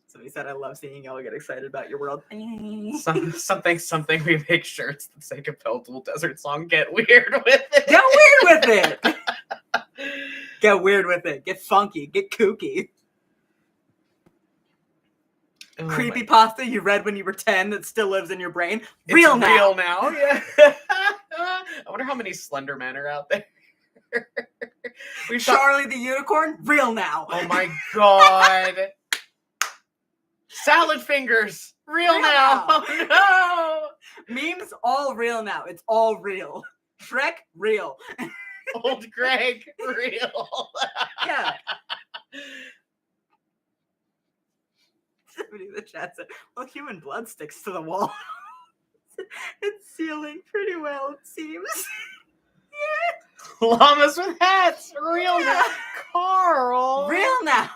Somebody said, I love seeing y'all get excited about your world. Something we make shirts that say Compelled Dual Desert song. Get weird with it. Get weird with it. Get weird with it. Get funky. Get kooky. Oh Creepy pasta you read when you were 10 that still lives in your brain. It's real now. Yeah. I wonder how many Slender Men are out there. Charlie the Unicorn. Real now. Oh my god. Salad fingers, real now. Oh, no. Memes, all real now. It's all real. Shrek, real. Old Greg, real. Yeah. Somebody in the chat said, well, human blood sticks to the wall. It's sealing pretty well, it seems. Yeah. Llamas with hats, real now. Carl. Real now.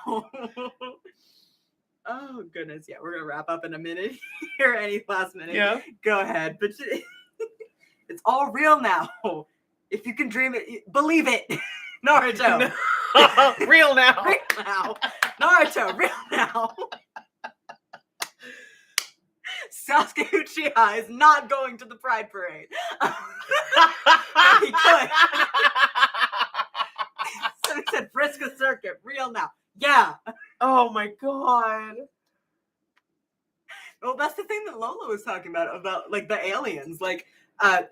Oh, goodness. Yeah, we're going to wrap up in a minute here. Any last minute. Yeah. Go ahead. But it's all real now. If you can dream it, believe it. Naruto. No. Real now. Real now. Naruto, real now. Sasuke Uchiha is not going to the Pride Parade. He could. Somebody said Briska Circuit, real now. Yeah. Oh my god. Well, that's the thing that Lola was talking about like the aliens. Like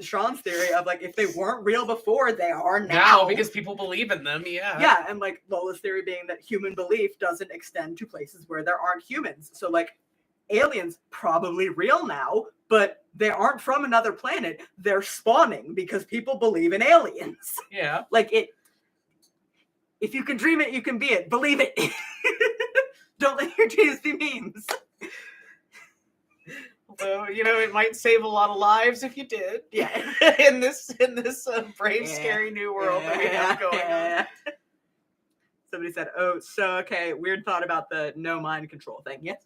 Sean's theory of like if they weren't real before, they are now. Because people believe in them, yeah. Yeah, and like Lola's theory being that human belief doesn't extend to places where there aren't humans. So like aliens probably real now, but they aren't from another planet. They're spawning because people believe in aliens. Yeah. Like it. If you can dream it, you can be it. Believe it. Don't let your dreams be memes. Although, it might save a lot of lives if you did. Yeah. in this brave, scary new world that we have going on. Somebody said, oh, so, okay, weird thought about the no mind control thing. Yes?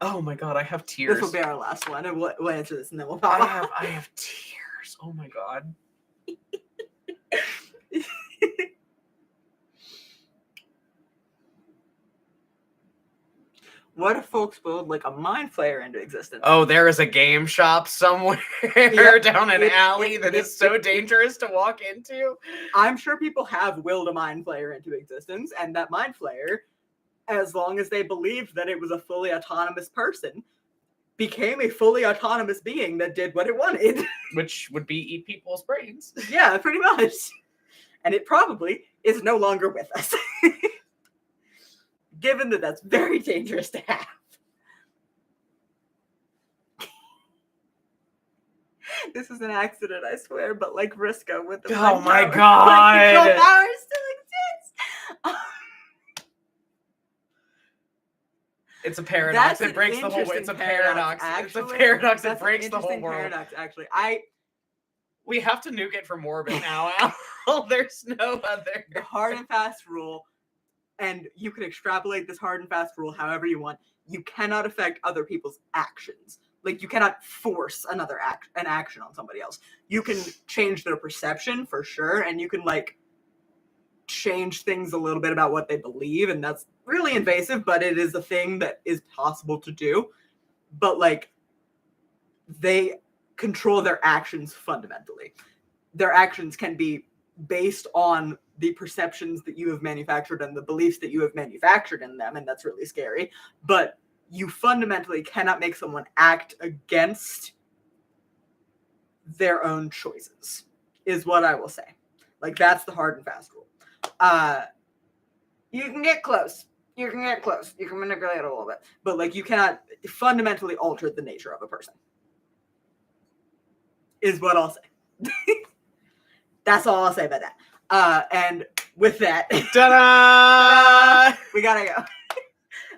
Oh my god, I have tears. This will be our last one, and we'll answer this, and then we'll pop off. I have tears. Oh my god. What if folks build like a mind flayer into existence? Oh, there is a game shop somewhere down an alley that is so dangerous to walk into. I'm sure people have willed a mind flayer into existence, and that mind flayer, as long as they believed that it was a fully autonomous person, became a fully autonomous being that did what it wanted. Which would be eat people's brains. Yeah, pretty much. And it probably is no longer with us. Given that that's very dangerous to have. This is an accident, I swear, but like Risco with the oh my power, god! Control power still exists. It's a paradox. That's it breaks the whole. It's a paradox. Actually, it's a paradox. It that's breaks the whole world. Paradox, actually, we have to nuke it from orbit now. Al. There's no other. The hard and fast rule. And you can extrapolate this hard and fast rule however you want. You cannot affect other people's actions. like, you cannot force an action on somebody else. You can change their perception for sure, and you can like change things a little bit about what they believe, and that's really invasive, but it is a thing that is possible to do. But like, they control their actions fundamentally. Their actions can be based on the perceptions that you have manufactured and the beliefs that you have manufactured in them, and that's really scary. But you fundamentally cannot make someone act against their own choices, is what I will say. Like, that's the hard and fast rule. You can get close. You can manipulate it a little bit. But like, you cannot fundamentally alter the nature of a person, is what I'll say. That's all I'll say about that. And with that, Ta-da! we gotta go.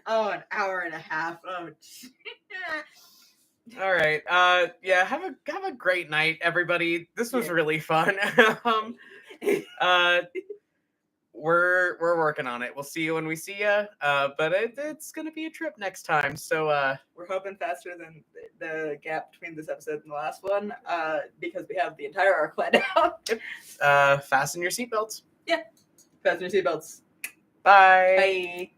Oh, an hour and a half. Oh, All right. Yeah. Have a great night, everybody. This was really fun. We're working on it. We'll see you when we see you. But it's gonna be a trip next time. So we're hoping faster than the gap between this episode and the last one. Because we have the entire arc planned out. Fasten your seatbelts. Yeah. Fasten your seatbelts. Bye. Bye.